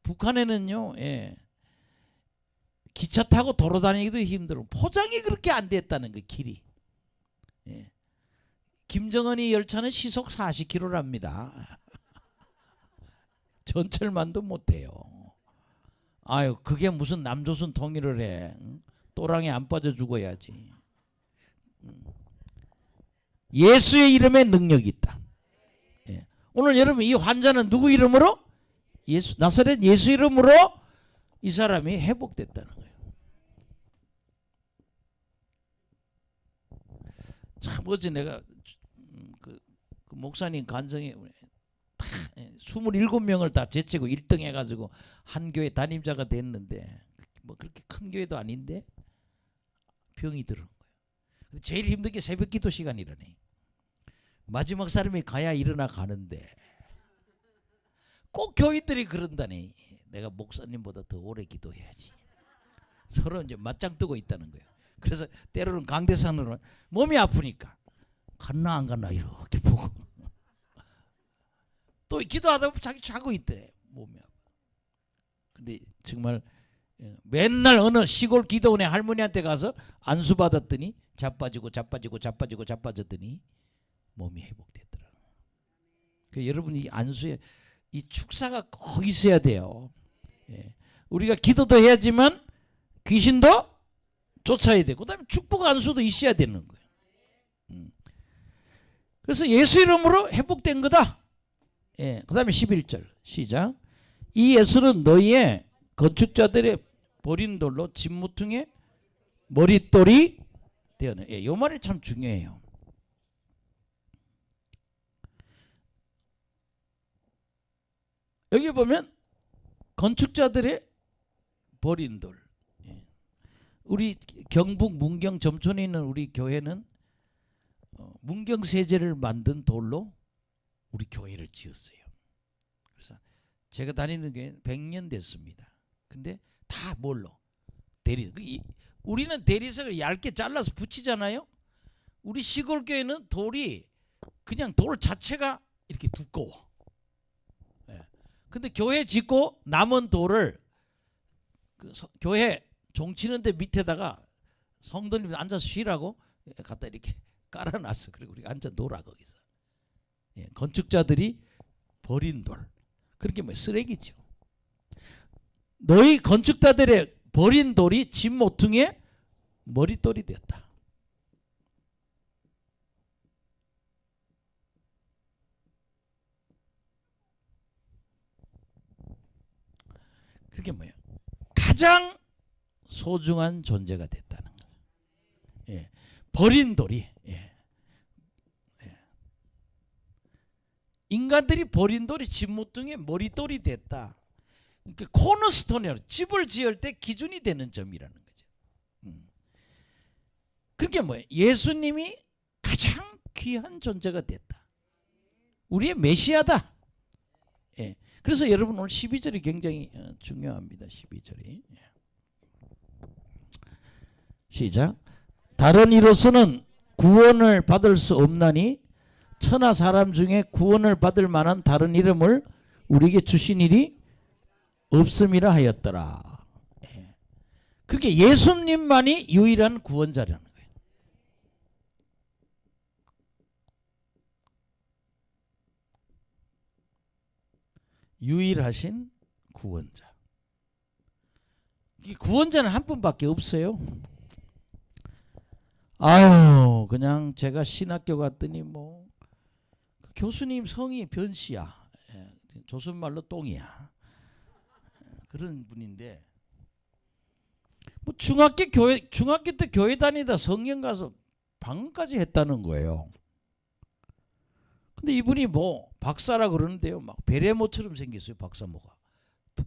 북한에는요, 예, 기차 타고 돌아다니기도 힘들어. 포장이 그렇게 안 됐다는 거 길이. 예. 김정은이 열차는 시속 40km랍니다. 전철만도 못해요. 아유, 그게 무슨 남조선 통일을 해? 또랑에 안 빠져 죽어야지. 예수의 이름에 능력이 있다. 예. 오늘 여러분 이 환자는 누구 이름으로? 나사렛 예수 이름으로 이 사람이 회복됐다는 거예요. 참 어제 내가 그 목사님 간증에 27명을 다 제치고 1등 해가지고 한 교회 담임자가 됐는데 뭐 그렇게 큰 교회도 아닌데 병이 들은 거예요. 제일 힘든 게 새벽 기도 시간이라네. 마지막 사람이 가야 일어나 가는데 꼭 교인들이 그런다니. 내가 목사님보다 더 오래 기도해야지. 서로 이제 맞짱 뜨고 있다는 거예요. 그래서 때로는 강대상으로 몸이 아프니까 갔나 안 갔나 이렇게 보고 또 기도하다 보면 자기 자고 있대. 몸이 아파. 근데 정말 맨날 어느 시골 기도원의 할머니한테 가서 안수 받았더니 자빠졌더니 몸이 회복됐더라. 그 여러분 이 안수에 이 축사가 꼭 있어야 돼요. 예. 우리가 기도도 해야지만 귀신도 쫓아야 되고 그다음에 축복 안수도 있어야 되는 거예요. 그래서 예수 이름으로 회복된 거다. 예. 그다음에 11절 시작. 이 예수는 너희의 건축자들의 버린 돌로 진무퉁에 머릿돌이 되었네. 예, 이 말이 참 중요해요. 여기 보면 건축자들의 버린 돌. 예. 우리 경북 문경 점촌에 있는 우리 교회는 문경세제를 만든 돌로 우리 교회를 지었어요. 그래서 제가 다니는 교회는 100년 됐습니다. 근데 다 뭘로? 우리는 대리석을 얇게 잘라서 붙이잖아요. 우리 시골 교회는 돌이 그냥 돌 자체가 이렇게 두꺼워. 예. 근데 교회 짓고 남은 돌을 교회 종치는데 밑에다가 성도님 앉아서 쉬라고 갖다 이렇게 깔아놨어. 그리고 우리가 앉아 놀아 거기서. 건축자들이 버린 돌. 그렇게 뭐 쓰레기죠. 너희 건축자들의 버린 돌이 집 모퉁이의 머릿돌이 되었다. 그게 뭐예요? 가장 소중한 존재가 됐다는 거죠. 예. 버린 돌이 인간들이 버린 돌이 집 모퉁이의 머릿돌이 됐다. 그러니까 코너스톤이라고 집을 지을 때 기준이 되는 점이라는 거죠. 그게 뭐예요? 예수님이 가장 귀한 존재가 됐다. 우리의 메시아다. 예. 그래서 여러분 오늘 12절이 굉장히 중요합니다. 12절이. 시작. 다른 이로서는 구원을 받을 수 없나니 천하 사람 중에 구원을 받을 만한 다른 이름을 우리에게 주신 일이 없음이라 하였더라. 그렇게 예수님만이 유일한 구원자라는 거예요. 유일하신 구원자. 이 구원자는 한 분밖에 없어요. 아유, 그냥 제가 신학교 갔더니 뭐 교수님 성이 변씨야. 조선말로 똥이야. 그런 분인데 뭐 중학교 때 교회 다니다 성경 가서 방금까지 했다는 거예요. 근데 이분이 뭐 박사라 그러는데요, 막 베레모처럼 생겼어요. 박사모가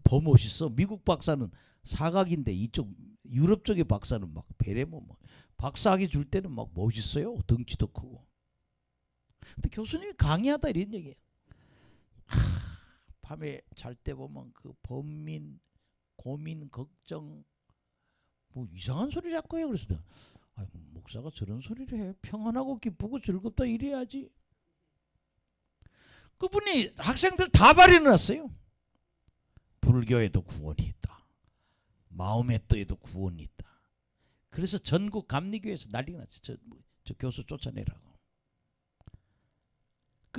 더 멋있어. 미국 박사는 사각인데 이쪽 유럽 쪽의 박사는 막 베레모 뭐 박사학위 줄 때는 막 멋있어요. 덩치도 크고. 근데 교수님이 강의하다 이런 얘기예요. 밤에 잘 때 보면 그 번민, 고민, 걱정 뭐 이상한 소리 자꾸 해요. 그래서 목사가 저런 소리를 해. 평안하고 기쁘고 즐겁다 이래야지. 그분이 학생들 다 발현해놨어요. 불교에도 구원이 있다. 마호메트에도 구원이 있다. 그래서 전국 감리교에서 난리가 났죠. 저 교수 쫓아내라고.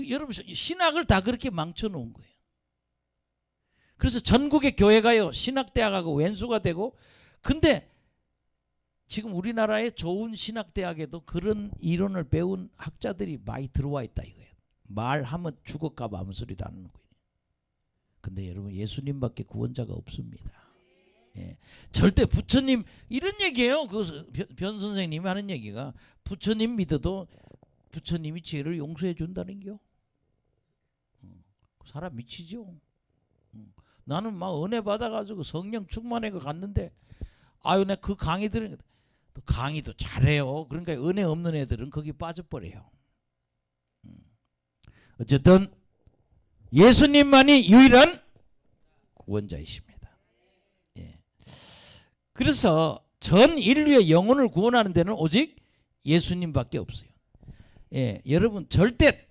여러분 신학을 다 그렇게 망쳐놓은 거예요. 그래서 전국의 교회가요 신학대학하고 왼수가 되고, 근데 지금 우리나라의 좋은 신학대학에도 그런 이론을 배운 학자들이 많이 들어와 있다 이거예요. 말하면 죽을까봐 아무 소리도 안 하는 거예요. 근데 여러분 예수님밖에 구원자가 없습니다. 예. 절대 부처님 이런 얘기예요. 그 변 선생님이 하는 얘기가 부처님 믿어도 부처님이 죄를 용서해 준다는 겨. 사람 미치죠. 나는 막 은혜 받아가지고 성령 충만해 갔는데 아유 내 그 강의 들으니까 강의도 잘해요. 그러니까 은혜 없는 애들은 거기 빠져버려요. 어쨌든 예수님만이 유일한 구원자이십니다. 예. 그래서 전 인류의 영혼을 구원하는 데는 오직 예수님밖에 없어요. 예, 여러분 절대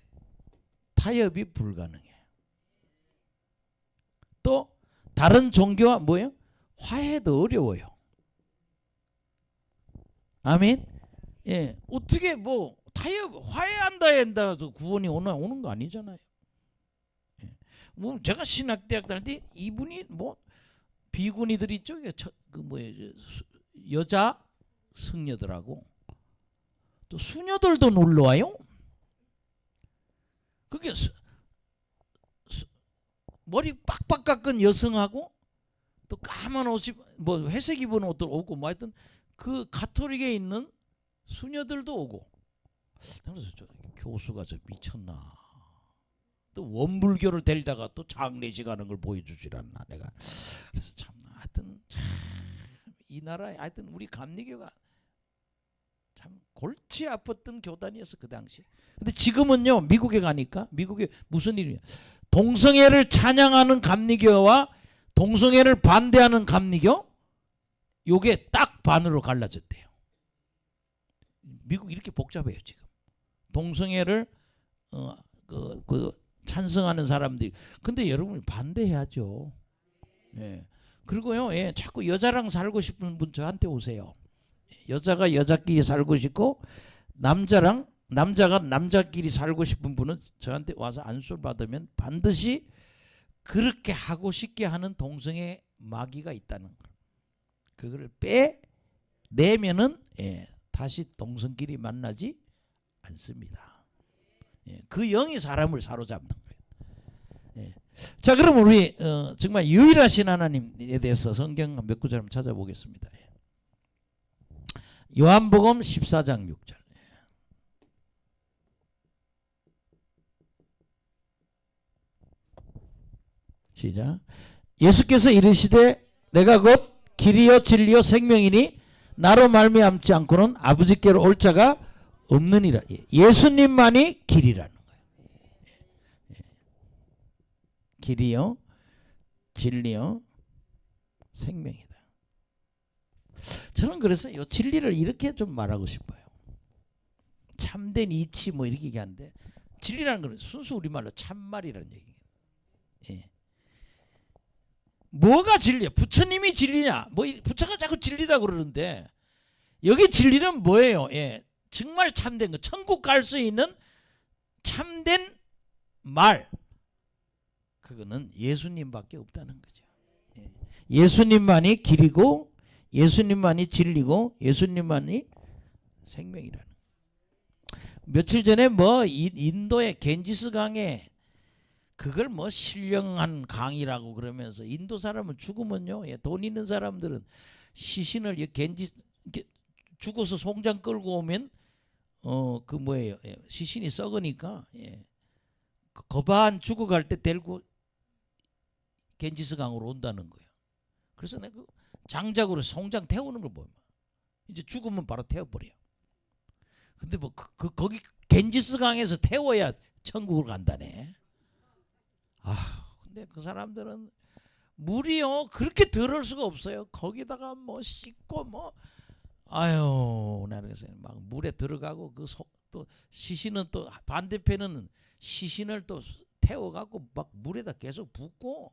타협이 불가능해요. 또 다른 종교와 뭐예요? 화해도 어려워요. 아멘. 예, 어떻게 뭐 타협 화해한다 한다서 구원이 오는 거 아니잖아요. 예. 뭐 제가 신학대학 다닐 때 이분이 뭐 비구니들 있죠, 그 뭐예요, 여자 승려들하고 또 수녀들도 놀러 와요. 그게 머리 빡빡 깎은 여성하고 또 까만 옷이 뭐 회색 입은 옷도 오고 뭐 하여튼 그 가톨릭에 있는 수녀들도 오고. 그래서 저 교수가 저 미쳤나. 또 원불교를 데리다가 또 장례식 하는 걸 보여주질 않나 내가. 그래서 참 하여튼 참 이 나라에 하여튼 우리 감리교가 참 골치 아팠던 교단이었어 그 당시에. 근데 지금은요 미국에 가니까 미국에 무슨 일이냐. 동성애를 찬양하는 감리교와 동성애를 반대하는 감리교 요게 딱 반으로 갈라졌대요. 미국 이렇게 복잡해요 지금. 동성애를 찬성하는 사람들이. 근데 여러분이 반대해야죠. 예. 그리고요, 예, 자꾸 여자랑 살고 싶은 분 저한테 오세요. 여자가 여자끼리 살고 싶고 남자가 남자끼리 살고 싶은 분은 저한테 와서 안수를 받으면 반드시 그렇게 하고 싶게 하는 동성애 마귀가 있다는 걸. 그거를 빼내면은 예, 다시 동성끼리 만나지 않습니다. 예, 그 영이 사람을 사로잡는 거예요. 예. 자, 그럼 우리 정말 유일하신 하나님에 대해서 성경 몇 구절 한번 찾아보겠습니다. 예. 요한복음 14장 6절. 시작. 예수께서 이르시되 내가 곧 길이요 진리요 생명이니 나로 말미암지 않고는 아버지께로 올 자가 없느니라. 예수님만이 길이라는 거예요. 길이요 진리요 생명이다. 저는 그래서 이 진리를 이렇게 좀 말하고 싶어요. 참된 이치 뭐 이렇게 얘기하는데 진리라는 건 순수 우리말로 참말이라는 얘기예요. 예. 뭐가 진리야? 부처님이 진리냐? 뭐 부처가 자꾸 진리다 그러는데 여기 진리는 뭐예요? 예, 정말 참된 거, 천국 갈 수 있는 참된 말, 그거는 예수님밖에 없다는 거죠. 예. 예수님만이 길이고 예수님만이 진리고 예수님만이 생명이라는. 며칠 전에 뭐 인도의 겐지스 강에 그걸 뭐 신령한 강이라고 그러면서 인도 사람은 죽으면요, 예, 돈 있는 사람들은 시신을 죽어서 송장 끌고 오면 그 뭐예요, 예, 시신이 썩으니까 예, 거반 죽어갈 때 데리고 겐지스 강으로 온다는 거예요. 그래서 내가 그 장작으로 송장 태우는 걸 보면 이제 죽으면 바로 태워버려요. 근데 뭐 거기 겐지스 강에서 태워야 천국을 간다네. 근데 그 사람들은 물이요 그렇게 더러울 수가 없어요. 거기다가 뭐 씻고 뭐 아유 나는 막 물에 들어가고 또 시신은 또 반대편은 시신을 또 태워갖고 막 물에다 계속 붓고.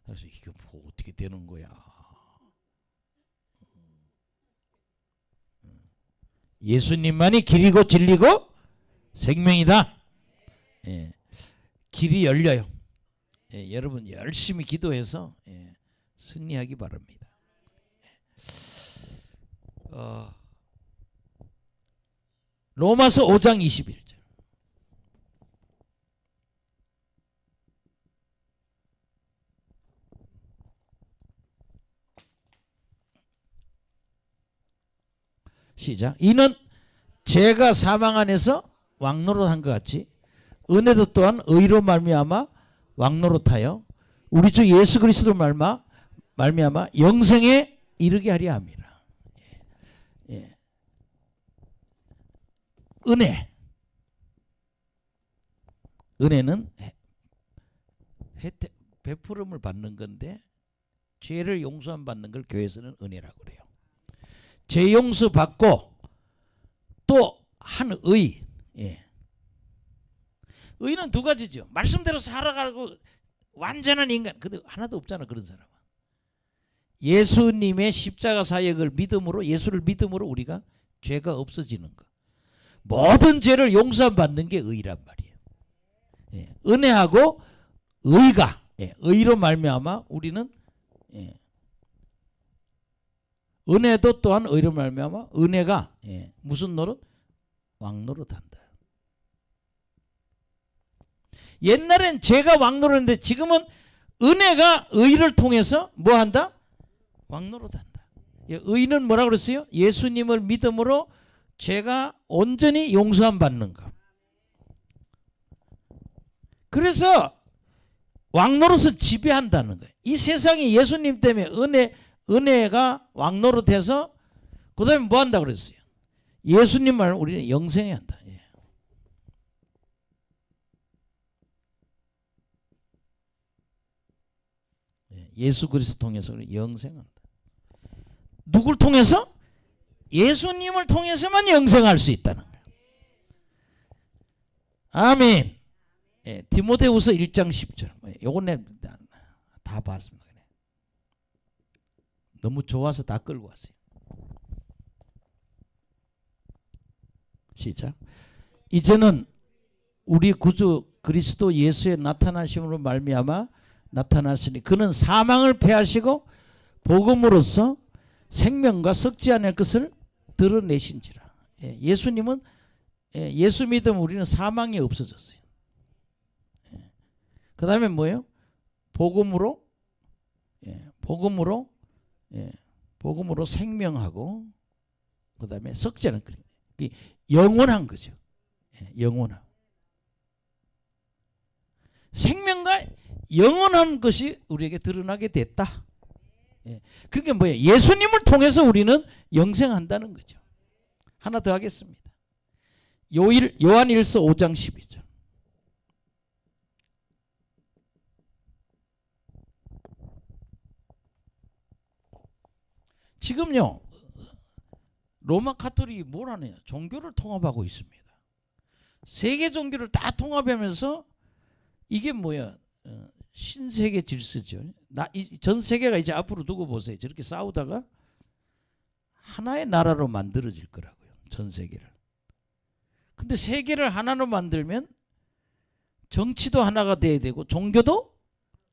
그래서 이게 뭐 어떻게 되는 거야? 예수님만이 길이고 진리고 생명이다. 예. 길이 열려요. 예, 여러분 열심히 기도해서 예, 승리하기 바랍니다. 로마서 5장 21절. 시작. 이는 죄가 사망 안에서 왕노릇한 것 같이 은혜도 또한 의로 말미암아 왕노릇하여 우리 주 예수 그리스도 말미암아 영생에 이르게 하려 함이라. 예. 예. 은혜는 혜택 베풀음을 받는 건데 죄를 용서함 받는 걸 교회에서는 은혜라고 그래요. 죄 용서 받고 또 한 의. 예. 의는 두 가지죠. 말씀대로 살아가고 완전한 인간. 근데 하나도 없잖아 그런 사람은. 예수님의 십자가 사역을 믿음으로 예수를 믿음으로 우리가 죄가 없어지는 거. 모든 죄를 용서받는 게 의란 말이에요. 예. 은혜하고 의가 예. 의로 말미암아 우리는 예. 은혜도 또한 의로 말미암아 은혜가 예. 무슨 노릇? 왕노릇한다. 옛날엔 죄가 왕노릇했는데 지금은 은혜가 의를 통해서 뭐한다? 왕노릇한다. 의는 뭐라고 그랬어요? 예수님을 믿음으로 죄가 온전히 용서함 받는 것. 그래서 왕노릇을 지배한다는 거예요. 이 세상이 예수님 때문에 은혜가 왕노릇해서 그 다음에 뭐 한다고 그랬어요? 예수님 말 우리는 영생해야 한다. 예수 그리스도 통해서 영생한다. 누굴 통해서? 예수님을 통해서만 영생할 수 있다는 거예요. 아멘. 디모데후서 1장 10절. 요건 다 봤습니다. 너무 좋아서 다 끌고 왔어요. 시작. 이제는 우리 구주 그리스도 예수의 나타나심으로 말미암아 나타났으니 그는 사망을 패하시고 복음으로써 생명과 썩지 않을 것을 드러내신지라. 예수님은 예수 믿으면 우리는 사망이 없어졌어요. 그 다음에 뭐예요? 복음으로 복음으로 생명하고 그 다음에 썩지 않은 것. 영원한 거죠. 영원한. 생명과 영원한 것이 우리에게 드러나게 됐다. 그게 뭐예요? 예수님을 통해서 우리는 영생한다는 거죠. 하나 더 하겠습니다. 요한일서 5장 12절. 지금요 로마 카톨릭이 뭘 하느냐? 종교를 통합하고 있습니다. 세계 종교를 다 통합하면서 이게 뭐야? 신세계 질서죠. 전 세계가 이제 앞으로 두고 보세요. 저렇게 싸우다가 하나의 나라로 만들어질 거라고요. 전 세계를. 근데 세계를 하나로 만들면 정치도 하나가 돼야 되고 종교도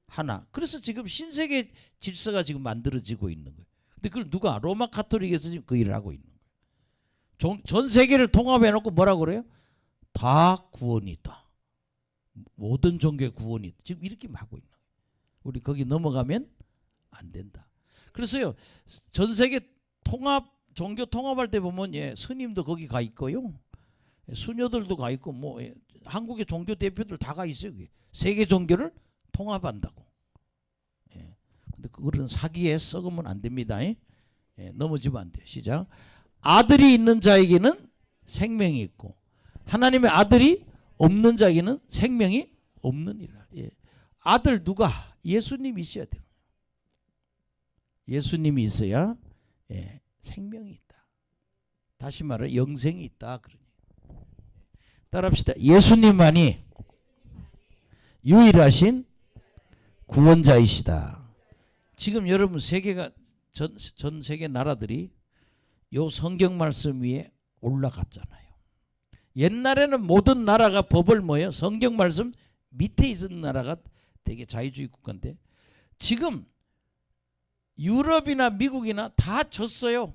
하나. 그래서 지금 신세계 질서가 지금 만들어지고 있는 거예요. 근데 그걸 누가? 로마 카톨릭에서 지금 그 일을 하고 있는 거예요. 전 세계를 통합해 놓고 뭐라고 그래요? 다 구원이 있다. 모든 종교의 구원이 있다. 지금 이렇게 하고 있는 거예요. 우리 거기 넘어가면 안 된다. 그래서요 전 세계 통합 종교 통합할 때 보면 스님도 거기 가 있고요. 수녀들도 가 있고 뭐 한국의 종교 대표들 다 가 있어요. 세계 종교를 통합한다고. 근데 그거는 사기에 썩으면 안 됩니다. 넘어지면 안 돼요. 시작. 아들이 있는 자에게는 생명이 있고 하나님의 아들이 없는 자에게는 생명이 없느니라. 아들 누가? 예수님이 있어야 돼요. 예수님이 있어야 생명이 있다. 다시 말해 영생이 있다. 그러니 따라합시다. 예수님만이 유일하신 구원자이시다. 지금 여러분 세계가 전 세계 나라들이 요 성경 말씀 위에 올라갔잖아요. 옛날에는 모든 나라가 법을 뭐예요? 성경 말씀 밑에 있는 나라가 되게 자유주의 국가인데 지금 유럽이나 미국이나 다 졌어요.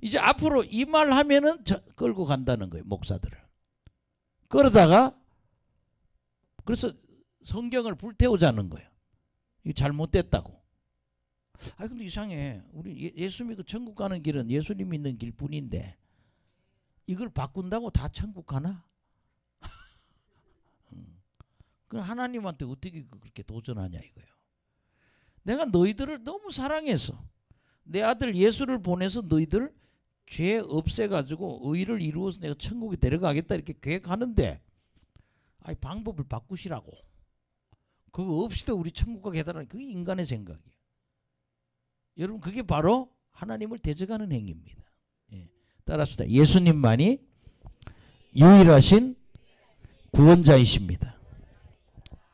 이제 앞으로 이 말 하면은 끌고 간다는 거예요. 목사들을. 그러다가 그래서 성경을 불태우자는 거예요. 이게 잘못됐다고. 근데 이상해. 우리 예수 믿고 천국 가는 길은 예수님 믿는 길뿐인데 이걸 바꾼다고 다 천국 가나? 그럼 하나님한테 어떻게 그렇게 도전하냐 이거예요. 내가 너희들을 너무 사랑해서 내 아들 예수를 보내서 너희들 죄 없애가지고 의를 이루어서 내가 천국에 데려가겠다 이렇게 계획하는데 방법을 바꾸시라고. 그거 없이도 우리 천국 가게 해달라는 그게 인간의 생각이에요. 여러분 그게 바로 하나님을 대적하는 행위입니다. 따라합시다. 예수님만이 유일하신 구원자이십니다.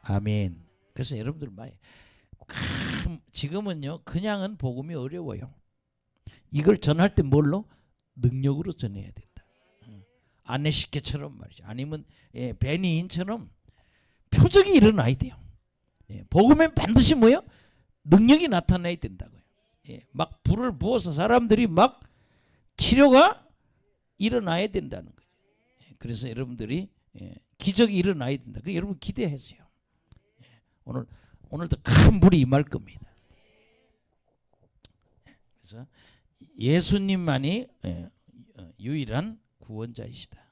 아멘. 그래서 여러분들 많이 지금은요 그냥은 복음이 어려워요. 이걸 전할 때 뭘로? 능력으로 전해야 된다. 안내식혜처럼 말이죠. 아니면 베니인처럼 표적이 일어나야 돼요. 복음엔 반드시 뭐요? 능력이 나타나야 된다고요. 막 불을 부어서 사람들이 막 치료가 일어나야 된다는 거죠. 그래서 여러분들이 기적이 일어나야 된다. 그 여러분 기대하세요. 오늘도 큰 불이 임할 겁니다. 그래서 예수님만이 유일한 구원자이시다.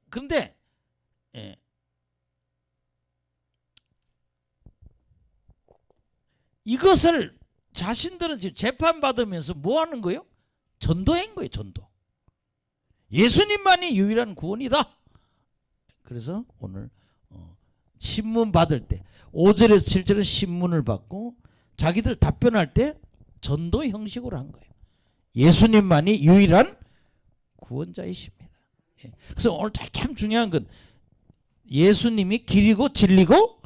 그런데 이것을 자신들은 지금 재판받으면서 뭐 하는 거예요? 전도한 거예요. 전도. 예수님만이 유일한 구원이다. 그래서 오늘 신문 받을 때 5절에서 7절은 신문을 받고 자기들 답변할 때 전도 형식으로 한 거예요. 예수님만이 유일한 구원자이십니다. 그래서 오늘 참 중요한 건 예수님이 길이고 진리고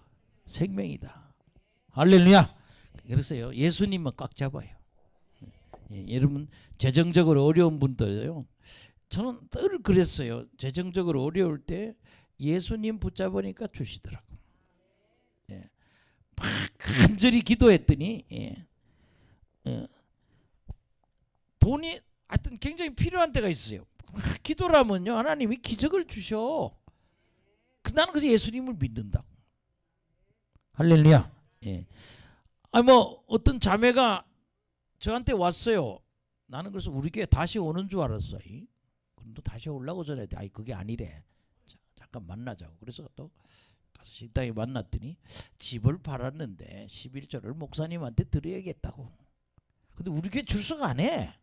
생명이다. 할렐루야. 그래서요, 예수님만 꽉 잡아요. 여러분 재정적으로 어려운 분들요, 저는 늘 그랬어요. 재정적으로 어려울 때 예수님 붙잡으니까 주시더라고. 막 간절히 기도했더니 돈이 하여튼 굉장히 필요한 때가 있어요. 기도를 하면요, 하나님이 기적을 주셔. 나는 그래서 예수님을 믿는다고. 할렐루야. 뭐 어떤 자매가 저한테 왔어요. 나는 그래서 우리 교회 다시 오는 줄 알았어. 그럼 또 다시 오려고 전에 그게 아니래. 잠깐 만나자고. 그래서 또 가서 식당에 만났더니 집을 팔았는데 11조를 목사님한테 드려야겠다고. 근데 우리 교회 출석 안 해.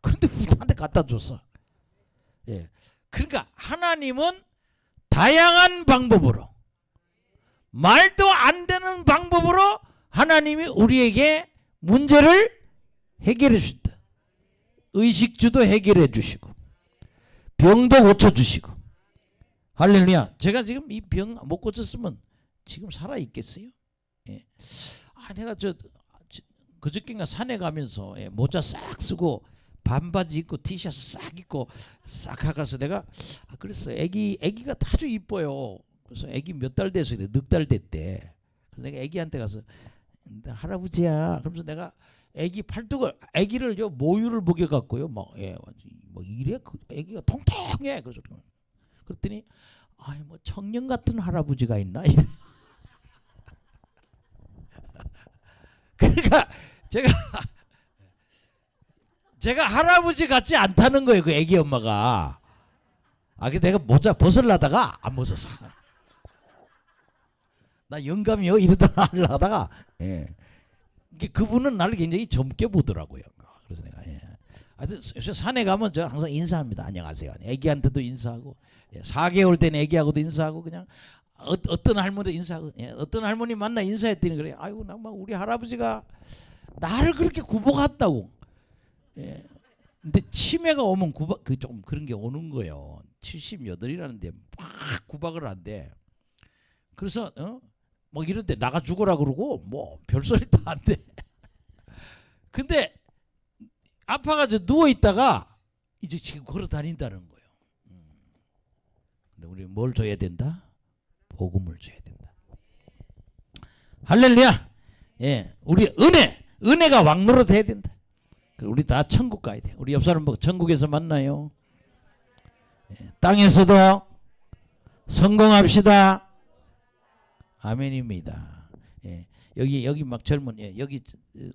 그런데 우리한테 갖다 줬어. 그러니까 하나님은 다양한 방법으로, 말도 안 되는 방법으로 하나님이 우리에게 문제를 해결해 준다. 의식주도 해결해 주시고 병도 고쳐주시고. 할렐루야. 제가 지금 이 병 못 고쳤으면 지금 살아 있겠어요? 내가 그저께인가 산에 가면서 모자 싹 쓰고 반바지 입고 티셔츠 싹 입고 싹 가서 내가 그래서 애기가 아주 이뻐요. 그래서 애기 몇 달 돼서 넉 달 됐대. 그래서 내가 애기한테 가서 할아버지야. 그러면서 내가 애기 팔뚝을, 애기를 모유를 먹여 갖고요, 뭐 이래 애기가 통통해. 그래서 그랬더니 뭐 청년 같은 할아버지가 있나? 그러니까 제가 할아버지 같지 않다는 거예요, 그 애기 엄마가. 그 내가 모자 벗으려다가 안 벗었어. 나 영감이요 이러다가 하려다가 그분은 나를 굉장히 젊게 보더라고요. 그래서 내가 산에 가면 저 항상 인사합니다. 안녕하세요. 애기한테도 인사하고 4개월 된 애기하고도 인사하고 그냥 어떤 할머니도 인사하고 어떤 할머니 만나 인사했더니 그래. 아이고 나 우리 할아버지가 나를 그렇게 구박한다고. 근데 치매가 오면 좀 그런 게 오는 거예요. 78이라는데 막 구박을 한대. 그래서 뭐 이런데 나가 죽어라 그러고 뭐 별소리 다 안 돼. 근데 아파가지고 누워 있다가 이제 지금 걸어 다닌다는 거예요. 근데 우리 뭘 줘야 된다? 복음을 줘야 된다. 할렐루야. 우리 은혜가 왕노릇 해야 된다. 우리 다 천국 가야 돼. 우리 옆 사람 보고 천국에서 만나요. 땅에서도 성공합시다. 아멘입니다. 여기 막 젊은 여기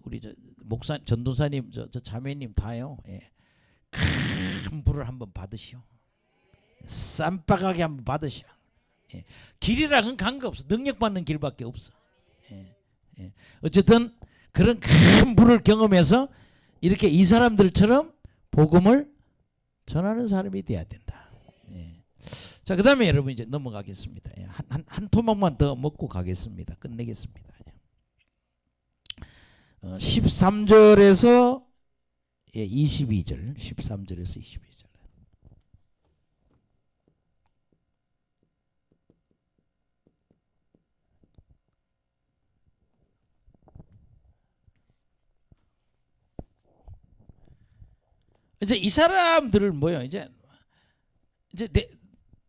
우리 목사 전도사님 저 자매님 다요. 큰 불을 한번 받으시오. 쌈박하게 한번 받으시오. 길이랑은 관계없어. 능력받는 길밖에 없어. 어쨌든 그런 큰 불을 경험해서 이렇게 이 사람들처럼 복음을 전하는 사람이 돼야 된다. 자, 그 다음에 여러분 이제 넘어가겠습니다. 한 토막만 더 먹고 가겠습니다. 끝내겠습니다. 13절에서 22절, 13절에서 22절. 이제 이 사람들을 이제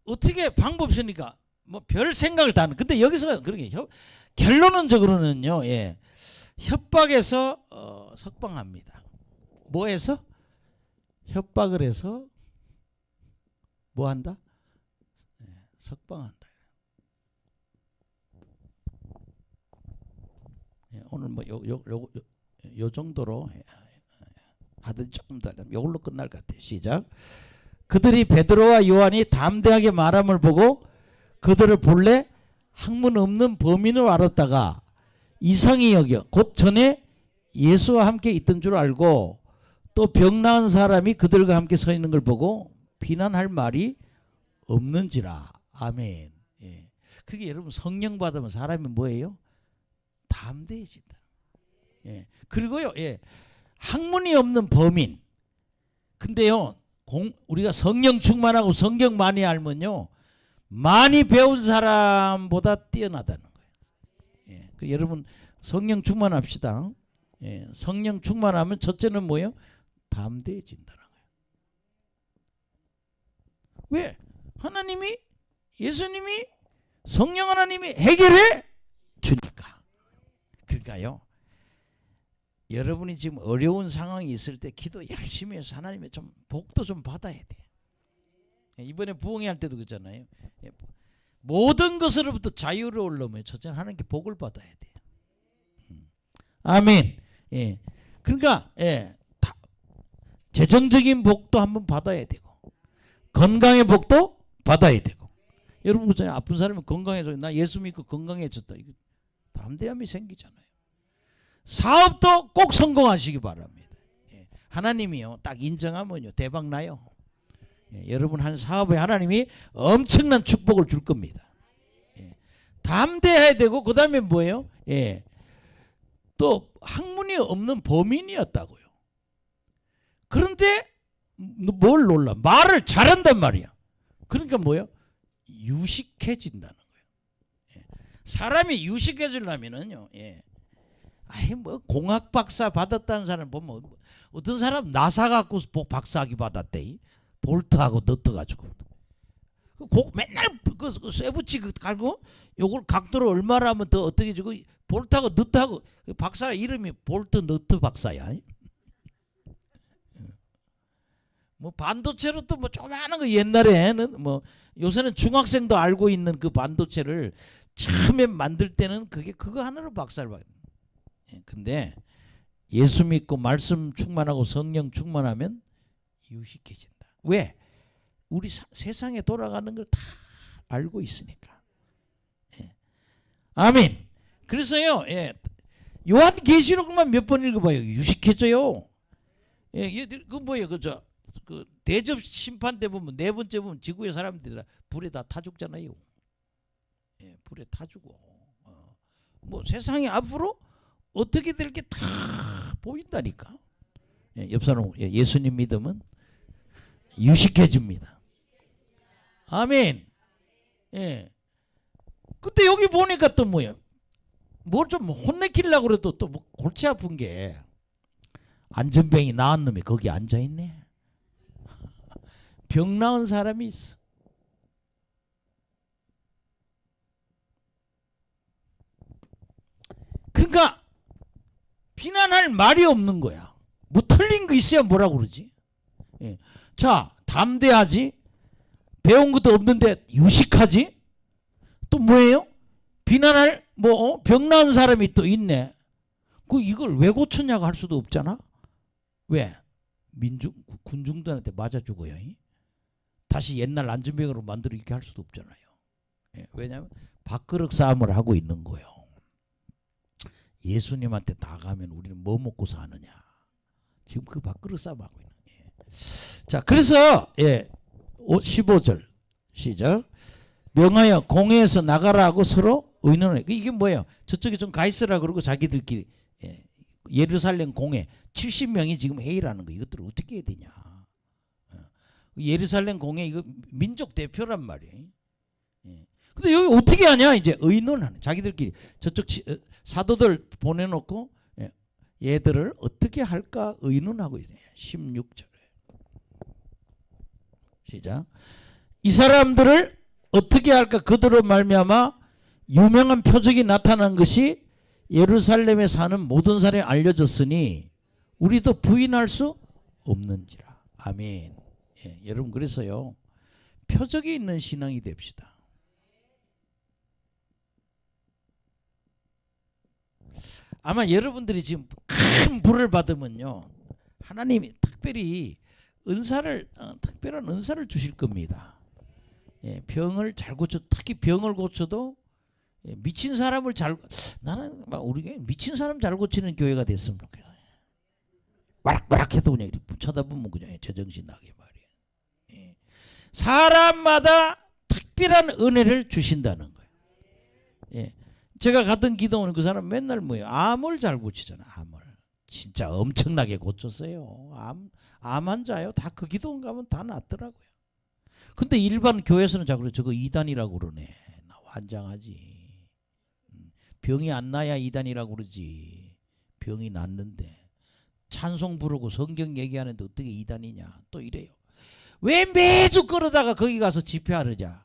어떻게 방법 없으니까 뭐 별 생각을 다 하는. 근데 여기서 그렇게 결론적으로는요, 협박해서 석방합니다. 뭐해서? 협박을 해서 뭐 한다? 석방한다. 오늘 뭐 요 정도로 하든 조금 더 하면 이걸로 끝날 것 같아요. 시작. 그들이 베드로와 요한이 담대하게 말함을 보고 그들을 본래 학문 없는 범인을 알았다가 이상히 여겨 곧 전에 예수와 함께 있던 줄 알고 또 병 나은 사람이 그들과 함께 서 있는 걸 보고 비난할 말이 없는지라. 아멘. 그러니까 여러분 성령 받으면 사람이 뭐예요? 담대해진다. 그리고요, 학문이 없는 범인. 근데요, 우리가 성령 충만하고 성경 많이 알면요, 많이 배운 사람보다 뛰어나다는 거예요. 예, 그 여러분 성령 충만합시다. 예, 성령 충만하면 첫째는 뭐예요? 담대해진다는 거예요. 왜? 하나님이, 예수님이, 성령 하나님이 해결해 주니까. 그러니까요, 여러분이 지금 어려운 상황이 있을 때 기도 열심히 해서 하나님의 좀 복도 좀 받아야 돼. 이번에 부흥회 할 때도 그렇잖아요. 모든 것으로부터 자유로우려면 첫째는 하나님께 복을 받아야 돼요. 아멘. 예. 그러니까 재정적인 복도 한번 받아야 되고, 건강의 복도 받아야 되고. 여러분 그렇잖아요. 아픈 사람이 건강해져, 나 예수 믿고 건강해졌다, 이거 담대함이 생기잖아요. 사업도 꼭 성공하시기 바랍니다. 예. 하나님이요 딱 인정하면요 대박 나요. 예. 여러분 한 사업에 하나님이 엄청난 축복을 줄 겁니다. 예. 담대해야 되고, 그 다음에 뭐예요? 예. 또 학문이 없는 범인이었다고요. 그런데 뭘 놀라? 말을 잘한단 말이야. 그러니까 뭐예요? 유식해진다는 거예요. 예. 사람이 유식해지려면은요, 예. 아이 뭐 공학 박사 받았다는 사람 보면, 어떤 사람 나사 갖고 박사학위 받았대. 볼트하고 너트 가지고 맨날 그 쇠붙이 가지고 요걸 각도를 얼마나 하면 더 어떻게 주고, 볼트하고 너트하고, 박사 이름이 볼트 너트 박사야. 뭐 반도체로 또 뭐 조그마한 거, 옛날에는 뭐, 요새는 중학생도 알고 있는 그 반도체를 처음에 만들 때는 그거 하나로 박사를 받아요. 근데 예수 믿고 말씀 충만하고 성령 충만하면 유식해진다. 왜? 우리 세상에 돌아가는 걸 다 알고 있으니까. 예. 아멘. 그래서요, 예. 요한계시록만 몇 번 읽어봐요. 유식해져요. 예, 그 뭐예요? 그 대접 심판 때 보면 네 번째 보면 지구의 사람들이 다 불에 다 타 죽잖아요. 예, 불에 타 죽어. 뭐 세상이 앞으로 어떻게 될 게 다 보인다니까. 예, 옆 사람, 예수님 믿으면 유식해집니다. 아멘. 예. 근데 여기 보니까 또 뭐야? 뭘 좀 혼내키려고 그래도 또 뭐 골치 아픈 게, 안전병이 나은 놈이 거기 앉아 있네. 병 나은 사람이 있어. 그러니까 비난할 말이 없는 거야. 뭐 틀린 거 있어야 뭐라고 그러지? 예. 자, 담대하지, 배운 것도 없는데 유식하지, 또 뭐예요? 비난할 병 나은 사람이 또 있네. 이걸 왜 고쳤냐고 할 수도 없잖아. 왜? 군중들한테 맞아 죽어요. 다시 옛날 안전병으로 만들어 이렇게 할 수도 없잖아요. 예. 왜냐하면 밥그릇 싸움을 하고 있는 거예요. 예수님한테 나가면 우리는 뭐 먹고 사느냐. 지금 그 밥그릇 싸움 하고 있는 거예요. 예. 자, 그래서 15절 시작. 명하여 공회에서 나가라고 서로 의논해. 이게 뭐예요? 저쪽에 좀 가 있으라 그러고 자기들끼리, 예루살렘 공회 70명이 지금 회의를 하는 거. 이것들을 어떻게 해야 되냐. 예루살렘 공회 이거 민족 대표란 말이에요. 근데 여기 어떻게 하냐? 이제 의논하는, 자기들끼리 저쪽 사도들 보내놓고 얘들을 어떻게 할까 의논하고 있어요. 16절에 시작. 이 사람들을 어떻게 할까? 그들로 말미암아 유명한 표적이 나타난 것이 예루살렘에 사는 모든 사람에 알려졌으니 우리도 부인할 수 없는지라. 아멘. 예, 여러분 그래서요, 표적이 있는 신앙이 됩시다. 아마 여러분들이 지금 큰 불을 받으면요, 하나님이 특별히 특별한 은사를 주실 겁니다. 예, 병을 잘 고쳐, 특히 병을 고쳐도 미친 사람을 나는 막 우리 미친 사람 잘 고치는 교회가 됐으면 좋겠어요. 와락와락 해도 그냥 이렇게 쳐다보면 그냥 제정신 나게 말이에요. 예. 사람마다 특별한 은혜를 주신다는 거예요. 예. 제가 갔던 기도원 그 사람 맨날 뭐예요? 암을 잘 고치잖아. 암을 진짜 엄청나게 고쳤어요. 암 환자요. 다 그 기도원 가면 다 낫더라고요. 근데 일반 교회에서는 자꾸 저거 이단이라고 그러네. 나 환장하지. 병이 안 나야 이단이라고 그러지. 병이 났는데 찬송 부르고 성경 얘기하는데 어떻게 이단이냐 또 이래요. 왜 매주 끌어다가 거기 가서 집회하느냐.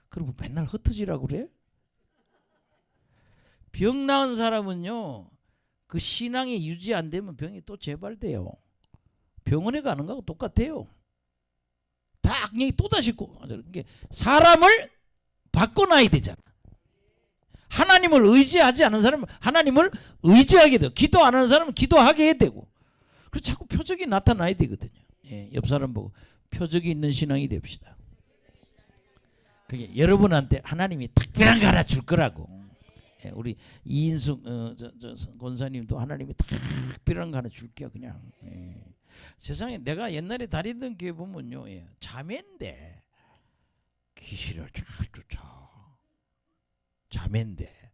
그러면 맨날 흩어지라고 그래? 병 나은 사람은요, 그 신앙이 유지 안 되면 병이 또 재발돼요. 병원에 가는 거하고 똑같아요. 다 악령이 또다시 사람을 바꿔놔야 되잖아. 하나님을 의지하지 않은 사람은 하나님을 의지하게 돼요. 기도 안 하는 사람은 기도하게 해야 되고. 그래서 자꾸 표적이 나타나야 되거든요. 예, 옆 사람 보고 표적이 있는 신앙이 됩시다. 그게 여러분한테 하나님이 특별한 거 하나 줄 거라고. 예, 우리 이인숙 권사님도 하나님이 특별한 거 하나 줄게요. 그냥. 예. 세상에 내가 옛날에 다니던 교회 보면요, 예, 자매인데 귀신을 잘 쫓아. 자매인데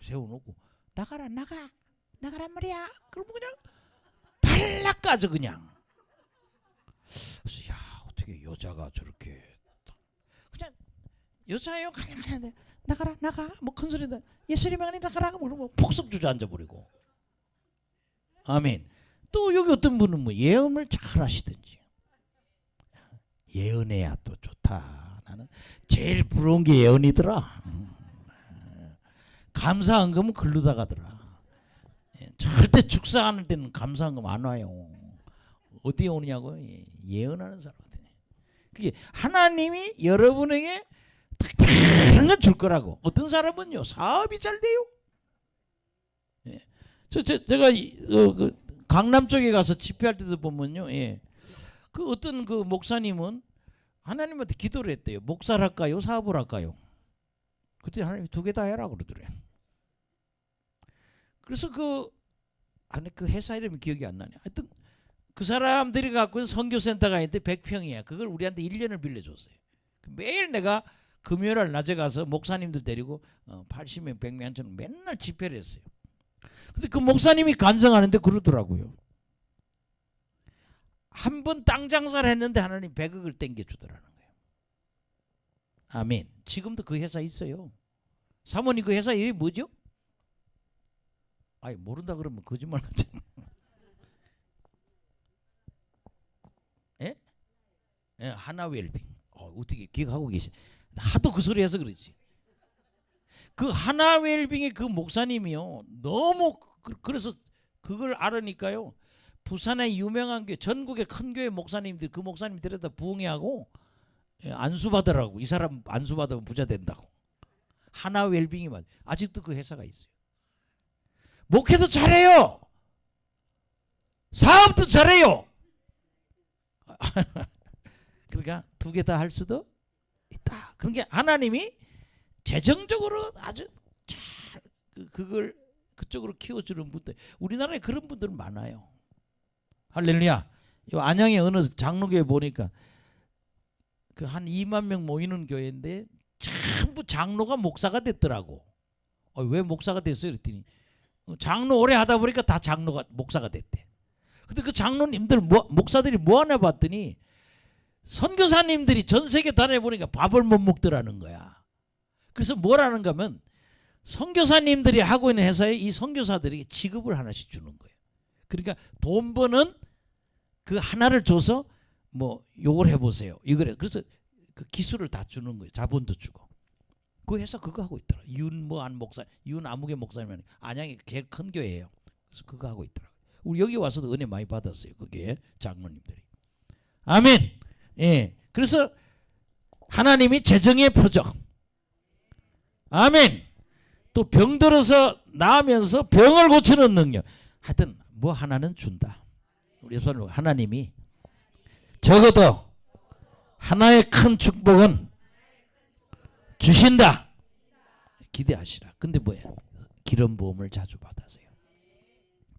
세워놓고 나가라 나가란 말이야. 그러면 그냥 발락 까져 그냥. 그래서 야 어떻게 여자가 저렇게 그냥 여자예요 가는데 나가라 나가 뭐 큰 소리다 예수님 안에 나가라 그러면 폭석 주저앉아 버리고. 아멘. 또 여기 어떤 분은 뭐 예언을 잘 하시든지 예언해야 또 좋다. 나는 제일 부러운 게 예언이더라. 감사한금은 글르다 가더라. 절대 축사하는 데는 감사한금 안 와요. 어디에 오느냐고? 예언하는 사람한테. 그게 하나님이 여러분에게 특별한 건 줄 거라고. 어떤 사람은요 사업이 잘 돼요. 예. 제가 강남 쪽에 가서 집회할 때도 보면요, 예. 그 어떤 그 목사님은 하나님한테 기도를 했대요. 목사를 할까요? 사업을 할까요? 그때 하나님이 두 개 다 해라 그러더래요. 그래서 그 회사 이름이 기억이 안 나네. 하여튼 그 사람들이 갖고 있는 선교센터가 있는데 100평이야. 그걸 우리한테 1년을 빌려줬어요. 매일 내가 금요일날 낮에 가서 목사님들 데리고 80명, 100명처럼 맨날 집회를 했어요. 근데 그 목사님이 간증하는데 그러더라고요. 한 번 땅 장사를 했는데 하나님 100억을 땡겨주더라는 거예요. 아멘. 지금도 그 회사 있어요. 사모님 그 회사 이름이 뭐죠? 아이 모른다 그러면 거짓말 같잖아. 예? 예, 하나웰빙. 어떻게 기억하고 계시? 하도 그 소리 해서 그렇지. 그 하나웰빙의 그 목사님이요. 너무 그래서 그걸 알으니까요. 부산의 유명한 교회, 전국의 큰 교회 목사님들 그 목사님 데려다 부흥회하고 안수 받으라고. 이 사람 안수 받으면 부자 된다고. 하나웰빙이 맞아. 아직도 그 회사가 있어요. 목회도 잘해요. 사업도 잘해요. 그러니까 두 개 다 할 수도 있다. 그러니까 하나님이 재정적으로 아주 잘 그걸 그쪽으로 키워주는 분들, 우리나라에 그런 분들은 많아요. 할렐루야. 요 안양의 어느 장로교회 보니까 그 한 2만 명 모이는 교회인데 전부 장로가 목사가 됐더라고. 왜 목사가 됐어요? 그랬더니 장로 오래 하다 보니까 다 장로가 목사가 됐대. 근데 그 장로님들 목사들이 뭐 하나 봤더니 선교사님들이 전 세계 다녀보니까 밥을 못 먹더라는 거야. 그래서 뭐라는가 하면 선교사님들이 하고 있는 회사에 이 선교사들에게 지급을 하나씩 주는 거예요. 그러니까 돈 버는 그 하나를 줘서 뭐 요걸 해보세요. 이거래. 그래서 그 기술을 다 주는 거예요. 자본도 주고. 그 회사 그거 하고 있더라. 윤뭐안 목사, 윤아무개 목사님 안양이 제일 큰 교회예요. 그래서 그거 하고 있더라. 우리 여기 와서도 은혜 많이 받았어요. 그게 장로님들이. 아멘. 예. 그래서 하나님이 재정의 표적. 아멘. 또 병들어서 나으면서 병을 고치는 능력. 하여튼 뭐 하나는 준다. 우리 하나님이 적어도 하나의 큰 축복은 주신다. 기대하시라. 근데 뭐야? 기름 부음을 자주 받으세요.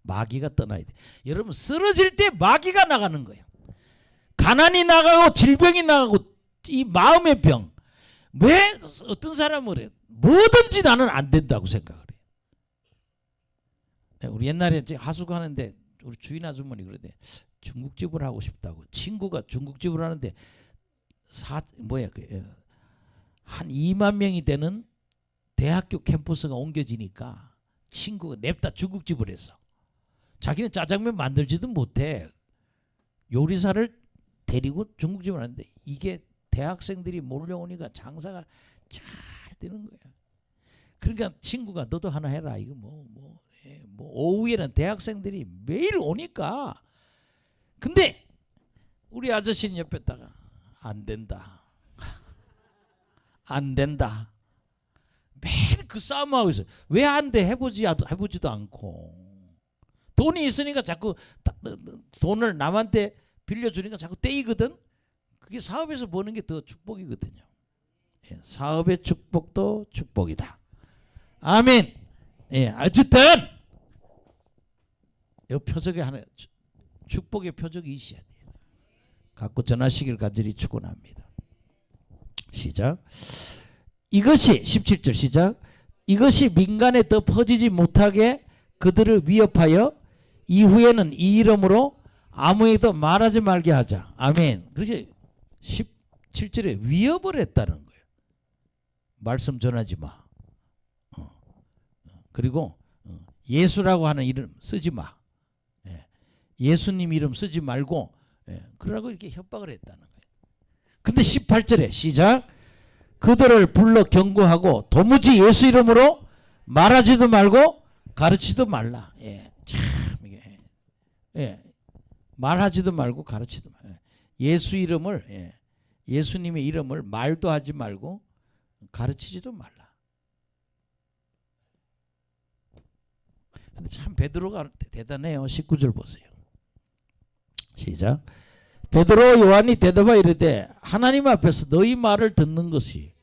마귀가 떠나야 돼. 여러분 쓰러질 때 마귀가 나가는 거예요. 가난이 나가고 질병이 나가고 이 마음의 병. 왜 어떤 사람은 그래? 뭐든지 나는 안 된다고 생각을 해. 우리 옛날에 하수구 하는데 우리 주인 아주머니 그러대. 중국집을 하고 싶다고. 친구가 중국집을 하는데 한 2만 명이 되는 대학교 캠퍼스가 옮겨지니까 친구가 냅다 중국집을 했어. 자기는 짜장면 만들지도 못해. 요리사를 데리고 중국집을 하는데 이게 대학생들이 몰려오니까 장사가 잘 되는 거야. 그러니까 친구가 너도 하나 해라. 이거 뭐 오후에는 대학생들이 매일 오니까. 근데 우리 아저씨는 옆에다가 안 된다. 안 된다. 매일 그 싸움하고 있어. 왜 안 돼? 해보지도 않고. 돈이 있으니까 자꾸 돈을 남한테 빌려주니까 자꾸 떼이거든. 그게 사업에서 버는 게 더 축복이거든요. 예, 사업의 축복도 축복이다. 아멘. 예, 어쨌든 이 표적에 하나 축복의 표적이 있어야 돼요. 갖고 전하시길 간절히 축원합니다. 시작. 이것이 17절 시작. 이것이 민간에 더 퍼지지 못하게 그들을 위협하여 이후에는 이 이름으로 아무에게도 말하지 말게 하자. 아멘. 그래서 17절에 위협을 했다는 거예요. 말씀 전하지 마. 그리고 예수라고 하는 이름 쓰지 마. 예수님 이름 쓰지 말고 그러라고 이렇게 협박을 했다는 거예요. 근데 18절에 시작. 그들을 불러 경고하고 도무지 예수 이름으로 말하지도 말고 가르치도 말라. 참 이게 말하지도 말고 가르치도 말라. 예수 이름을 예수님의 이름을 말도 하지 말고 가르치지도 말라. 근데 참 베드로가 대단해요. 19절 보세요. 시작. 베드로 요한이 대답하여 이르되 하나님 앞에서 너희 말을 듣는 것이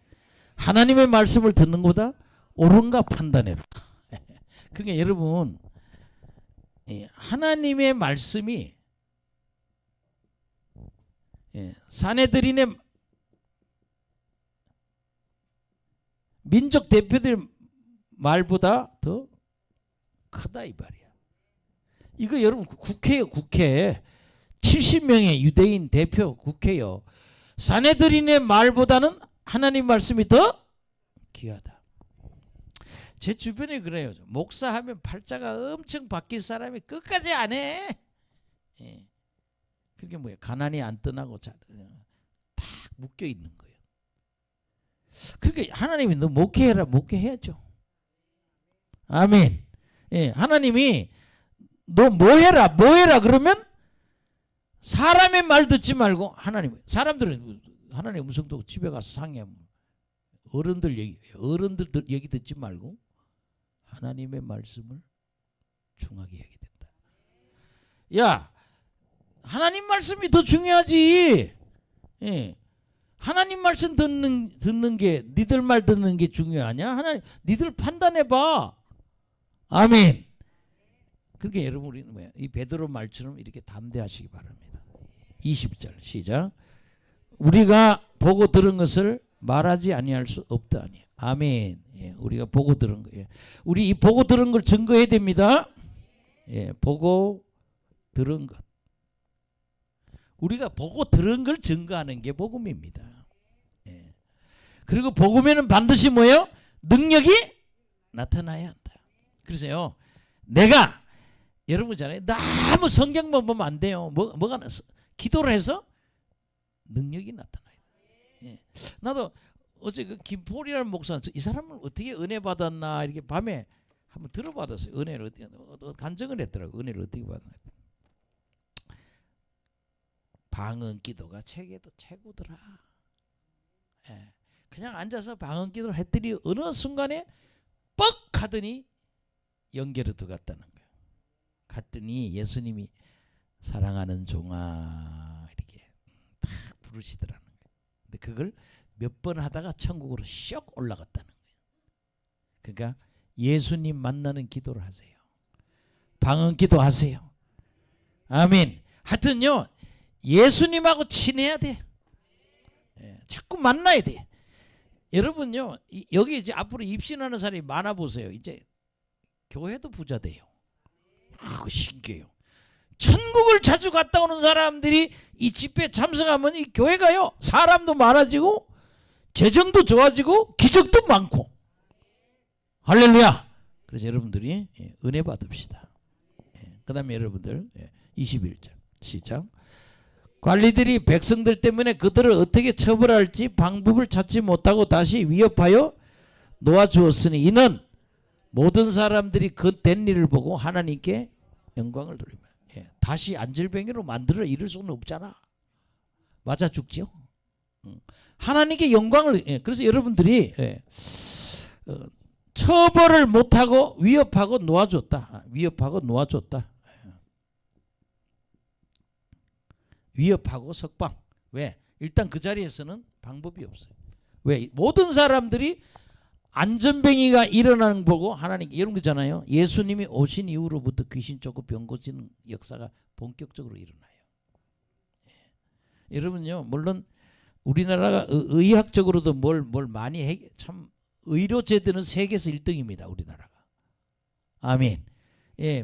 하나님의 말씀을 듣는 것보다 옳은가 판단해라. 그러니까 여러분 하나님의 말씀이 사내들인의 민족 대표들 말보다 더 크다 이 말이야. 이거 여러분 국회요. 국회 70명의 유대인 대표 국회요. 사내들인의 말보다는 하나님 말씀이 더 귀하다. 제 주변에 그래요. 목사하면 팔자가 엄청 바뀔 사람이 끝까지 안 해. 그게 뭐야? 가난이 안 떠나고 탁 묶여 있는 거예요. 그러니까 하나님이 너 목회해라. 목회해야죠. 아멘. 하나님이 너 뭐해라 뭐해라 그러면 사람의 말 듣지 말고 하나님. 사람들은 하나님의 음성도 집에 가서 상의하면 어른들 얘기 듣지 말고 하나님의 말씀을 중하게 해야 된다. 야, 하나님 말씀이 더 중요하지. 하나님 말씀 듣는 게 니들 말 듣는 게 중요하냐? 하나님 니들 판단해 봐. 아멘. 그러니까 여러분 우리는 뭐야? 이 베드로 말처럼 이렇게 담대하시기 바랍니다. 20절 시작. 우리가 보고 들은 것을 말하지 아니할 수 없다니. 아멘. 우리가 보고 들은 거예요. 우리 이 보고 들은 걸 증거해야 됩니다. 보고 들은 것. 우리가 보고 들은 걸 증거하는 게 복음입니다. 그리고 복음에는 반드시 뭐예요? 능력이 나타나야 한다. 그래서요, 내가 여러분 있잖아요. 너무 성경만 보면 안 돼요. 뭐가 기도를 해서 능력이 나타나요. 나도 어제 그 김포리라는 목사, 이 사람은 어떻게 은혜 받았나 이렇게 밤에 한번 들어받았어요. 은혜를 어떻게 간증을 했더라고. 은혜를 어떻게 받았나. 방언 기도가 책에도 최고더라. 그냥 앉아서 방언 기도를 했더니 어느 순간에 뻑 하더니 연결이 들어갔다는 거예요. 갔더니 예수님이 사랑하는 종아 이렇게 딱 부르시더라는 거예요. 근데 그걸 몇 번 하다가 천국으로 슉 올라갔다는 거예요. 그러니까 예수님 만나는 기도를 하세요. 방언 기도하세요. 아멘. 하여튼요, 예수님하고 친해야 돼. 자꾸 만나야 돼. 여러분요, 여기 이제 앞으로 입신하는 사람이 많아 보세요. 이제 교회도 부자 돼요. 그 신기해요. 천국을 자주 갔다 오는 사람들이 이 집회에 참석하면 이 교회가요 사람도 많아지고 재정도 좋아지고 기적도 많고. 할렐루야. 그래서 여러분들이 은혜 받읍시다. 그 다음에 여러분들 21절 시작. 관리들이 백성들 때문에 그들을 어떻게 처벌할지 방법을 찾지 못하고 다시 위협하여 놓아주었으니 이는 모든 사람들이 그 된 일을 보고 하나님께 영광을 돌립니다. 다시 안절뱅이로 만들어 이럴 수는 없잖아. 맞아 죽지요. 하나님께 영광을 그래서 여러분들이 처벌을 못하고 위협하고 놓아줬다. 위협하고 놓아줬다. 위협하고 석방. 왜? 일단 그 자리에서는 방법이 없어요. 왜? 모든 사람들이 안전뱅이가 일어나는 거 보고 하나님 이런 거잖아요. 예수님이 오신 이후로부터 귀신 쫓고 병 고치는 역사가 본격적으로 일어나요. 여러분요, 물론 우리나라가 의학적으로도 뭘 많이 참 의료 제도는 세계에서 1등입니다. 우리나라가. 아멘.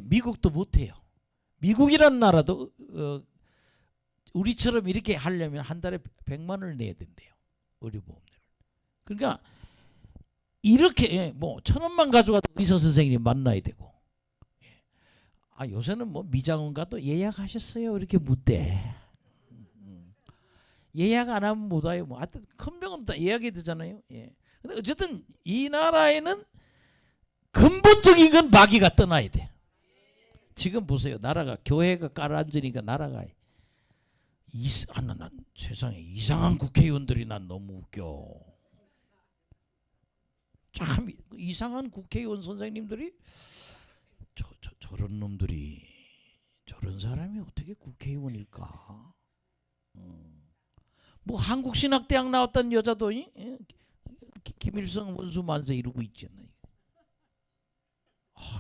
미국도 못해요. 미국이란 나라도 우리처럼 이렇게 하려면 한 달에 100만 원을 내야 된대요. 의료보험료를. 그러니까 이렇게 뭐 1,000원만 가져가도 의사 선생님이 만나야 되고. 요새는 뭐 미장원 가도 예약하셨어요? 이렇게 묻대. 예약 안 하면 못 와요. 뭐 하여튼 큰 병은 다 예약이 되잖아요. 근데 어쨌든 이 나라에는 근본적인 건 마귀가 떠나야 돼. 지금 보세요. 나라가 교회가 깔아앉으니까 나라가 난 세상에 이상한 국회의원들이 난 너무 웃겨. 참 이상한 국회의원 선생님들이 저런 놈들이 저런 사람이 어떻게 국회의원일까? 뭐 한국신학대학 나왔던 여자도 김일성 원수 만세 이러고 있잖아요.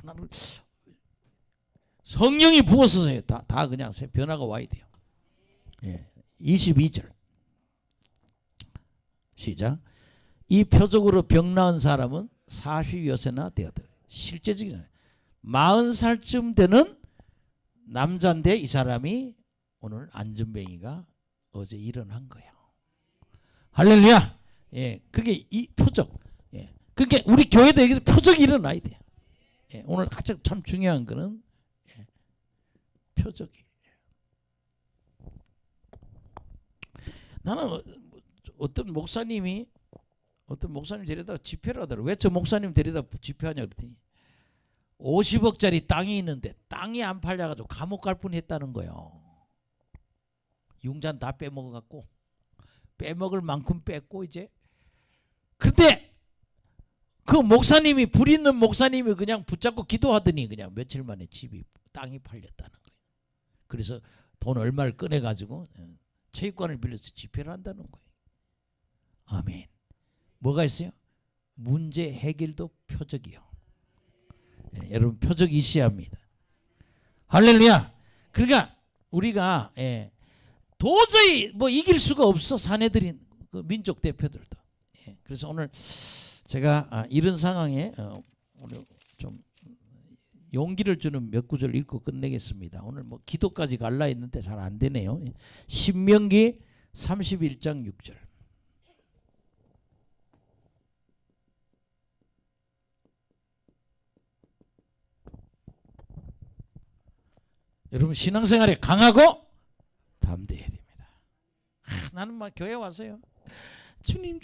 나는 성령이 부어서요. 다 그냥 변화가 와야 돼요. 22절 시작. 이 표적으로 병 나은 사람은 40여세나 되었다. 실제적이잖아요. 40살쯤 되는 남자인데 이 사람이 오늘 안전뱅이가 어제 일어난 거예요. 할렐루야. 그게 이 표적. 그러니까 우리 교회도 여기서 표적이 일어나야 돼요. 오늘 가장 참 중요한 거는 표적이. 나는 어떤 목사님이 데려다 집회를 하더라고요. 왜 저 목사님 데려다 집회하냐 그랬더니 50억짜리 땅이 있는데 땅이 안 팔려가지고 감옥 갈 뻔했다는 거예요. 융잔 다 빼먹어갖고 빼먹을 만큼 뺐고 이제. 근데 그 목사님이 불 있는 목사님이 그냥 붙잡고 기도하더니 그냥 며칠 만에 땅이 팔렸다는 거예요. 그래서 돈 얼마를 꺼내가지고 체육관을 빌려서 집회를 한다는 거예요. 아멘. 뭐가 있어요? 문제 해결도 표적이요. 여러분 표적이 있어야 합니다. 할렐루야. 그러니까 우리가 도저히 뭐 이길 수가 없어. 사내들인 그 민족 대표들도. 그래서 오늘 제가 이런 상황에 오늘 좀 용기를 주는 몇 구절 읽고 끝내겠습니다. 오늘 뭐 기도까지 갈라 했는데 잘 안 되네요. 신명기 31장 6절. 여러분 신앙생활에 강하고 담대해야 됩니다. 나는 막 교회 와서요. 주님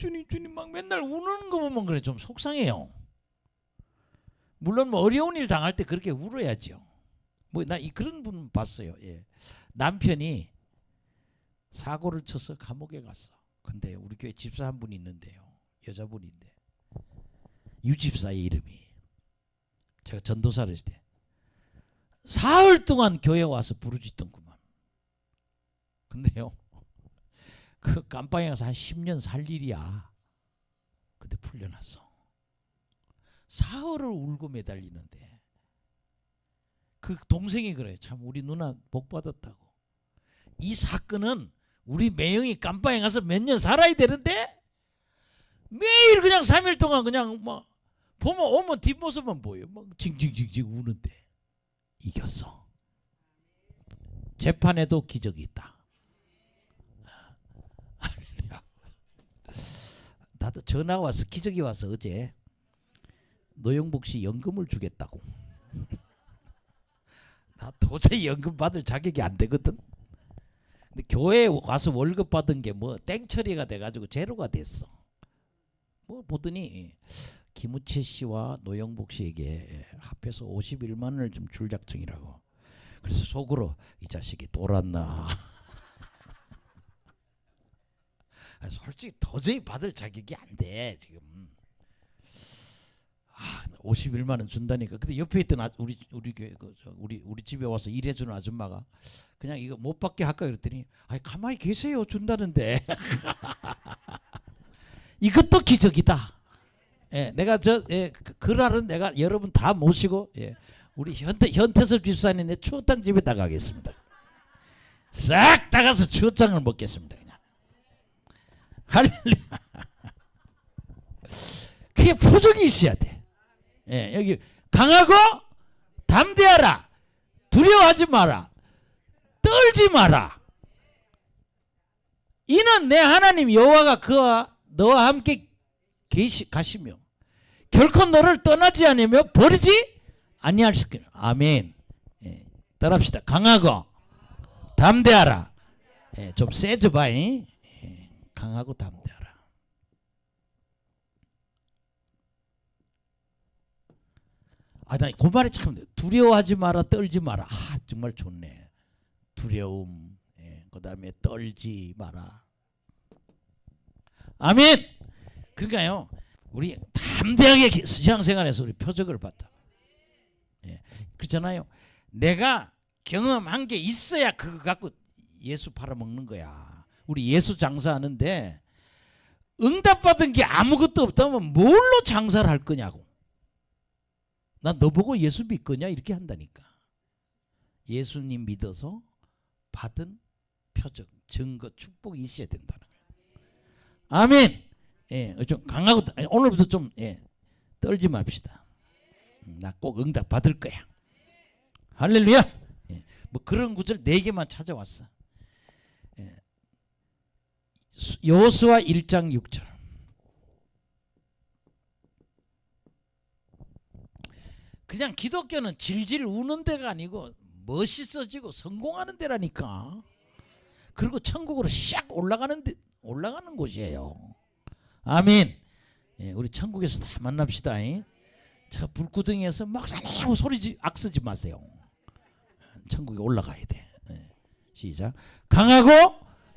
막 맨날 우는 거 보면 그래 좀 속상해요. 물론 뭐 어려운 일 당할 때 그렇게 울어야죠. 뭐 나 그런 분 봤어요. 남편이 사고를 쳐서 감옥에 갔어. 근데 우리 교회 집사 한 분이 있는데요. 여자분인데 유집사의 이름이 제가 전도사를 했을 때 사흘 동안 교회 와서 부르짖던구만. 근데요 그 깜빵에 가서 한 10년 살 일이야. 근데 풀려났어. 사흘을 울고 매달리는데 그 동생이 그래요. 참 우리 누나 복 받았다고. 이 사건은 우리 매형이 깜빵에 가서 몇 년 살아야 되는데 매일 그냥 3일 동안 그냥 막 보면 오면 뒷모습만 보여. 막 징징징징 우는데 이겼어. 재판에도 기적이 있다. 할렐루야. 나도 전화 와서 기적이 와서 어제 노영복 씨 연금을 주겠다고. 나 도저히 연금 받을 자격이 안 되거든. 근데 교회에 와서 월급 받은 게 뭐 땡처리가 돼가지고 제로가 됐어. 뭐 보더니 김우채 씨와 노영복 씨에게 합해서 51만 원을 좀 줄 작정이라고. 그래서 속으로 이 자식이 돌았나. 솔직히 도저히 받을 자격이 안 돼 지금. 51만 원 준다니까. 근데 옆에 있던 우리 집에 와서 일해주는 아줌마가 그냥 이거 못 받게 할까 그랬더니 아니 가만히 계세요 준다는데. 이것도 기적이다. 예, 내가 그날은 내가 여러분 다 모시고 우리 현태섭 집사님 내 추어탕 집에 다 가겠습니다. 싹 다 가서 추어탕을 먹겠습니다. 그냥. 할렐루야. 그게 표정이 있어야 돼. 예, 여기 강하고 담대하라. 두려워하지 마라. 떨지 마라. 이는 내 하나님 여호와가 그와 너와 함께 가시며 결코 너를 떠나지 않으며 버리지 아니하시기를. 아멘. 예, 따라합시다. 강하고 담대하라. 예, 좀 세져 봐. 예, 강하고 담대하라. 나 그 말이 참 두려워하지 마라 떨지 마라. 정말 좋네. 두려움, 그 다음에 떨지 마라. 아멘. 그러니까요 우리 담대하게 신앙생활에서 우리 표적을 받자. 그렇잖아요. 내가 경험한 게 있어야 그거 갖고 예수 팔아먹는 거야. 우리 예수 장사하는데 응답받은 게 아무것도 없다면 뭘로 장사를 할 거냐고. 나 너 보고 예수 믿거냐 이렇게 한다니까. 예수님 믿어서 받은 표적, 증거, 축복이 있어야 된다는 거예요. 아멘. 예, 좀 강하고 오늘부터 좀 떨지 맙시다. 나 꼭 응답 받을 거야. 할렐루야. 뭐 그런 구절 4개만 찾아왔어. 여호수아 1장 6절. 그냥 기독교는 질질 우는 데가 아니고 멋있어지고 성공하는 데라니까. 그리고 천국으로 샥 올라가는 곳이에요. 아멘. 우리 천국에서 다 만납시다. 자, 불구덩이에서 막 소리 악쓰지 마세요. 천국에 올라가야 돼. 시작. 강하고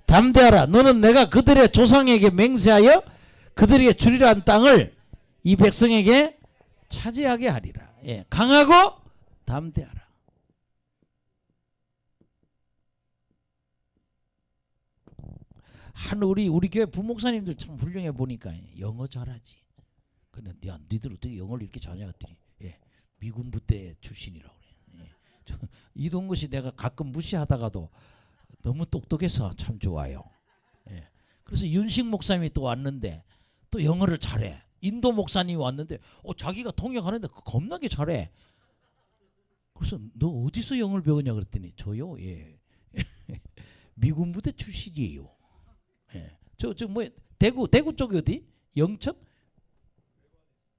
담대하라. 너는 내가 그들의 조상에게 맹세하여 그들에게 주리라 한 땅을 이 백성에게 차지하게 하리라. 강하고 담대하라. 우리 교회 부목사님들 참 훌륭해 보니까 영어 잘하지. 근데 야, 니들 어떻게 영어를 이렇게 잘하냐 했더니 미군 부대 출신이라고 그래. 이동것이 내가 가끔 무시하다가도 너무 똑똑해서 참 좋아요. 그래서 윤식 목사님이 또 왔는데 또 영어를 잘해. 인도 목사님이 왔는데 자기가 통역하는데 겁나게 잘해. 그래서 너 어디서 영어를 배우냐 그랬더니 저요. 미군 부대 출신이에요. 저 뭐 대구 쪽이 어디? 영천?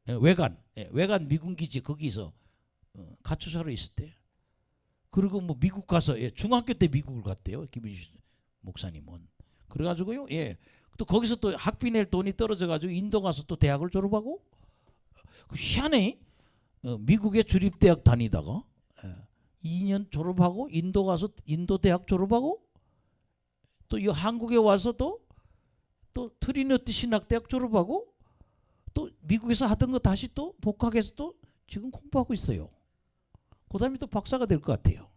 외관 미군 기지 거기서 가출사로 있었대요. 그리고 뭐 미국 가서 중학교 때 미국을 갔대요. 김인식 목사님은. 그래가지고요. 또 거기서 또 학비 낼 돈이 떨어져가지고 인도 가서 또 대학을 졸업하고. 희한해. 미국에 주립대학 다니다가 2년 졸업하고 인도 가서 인도 대학 졸업하고 또 이 한국에 와서 또 트리니티 신학대학 졸업하고 또 미국에서 하던 거 다시 또 복학해서 또 지금 공부하고 있어요. 그 다음에 또 박사가 될 것 같아요.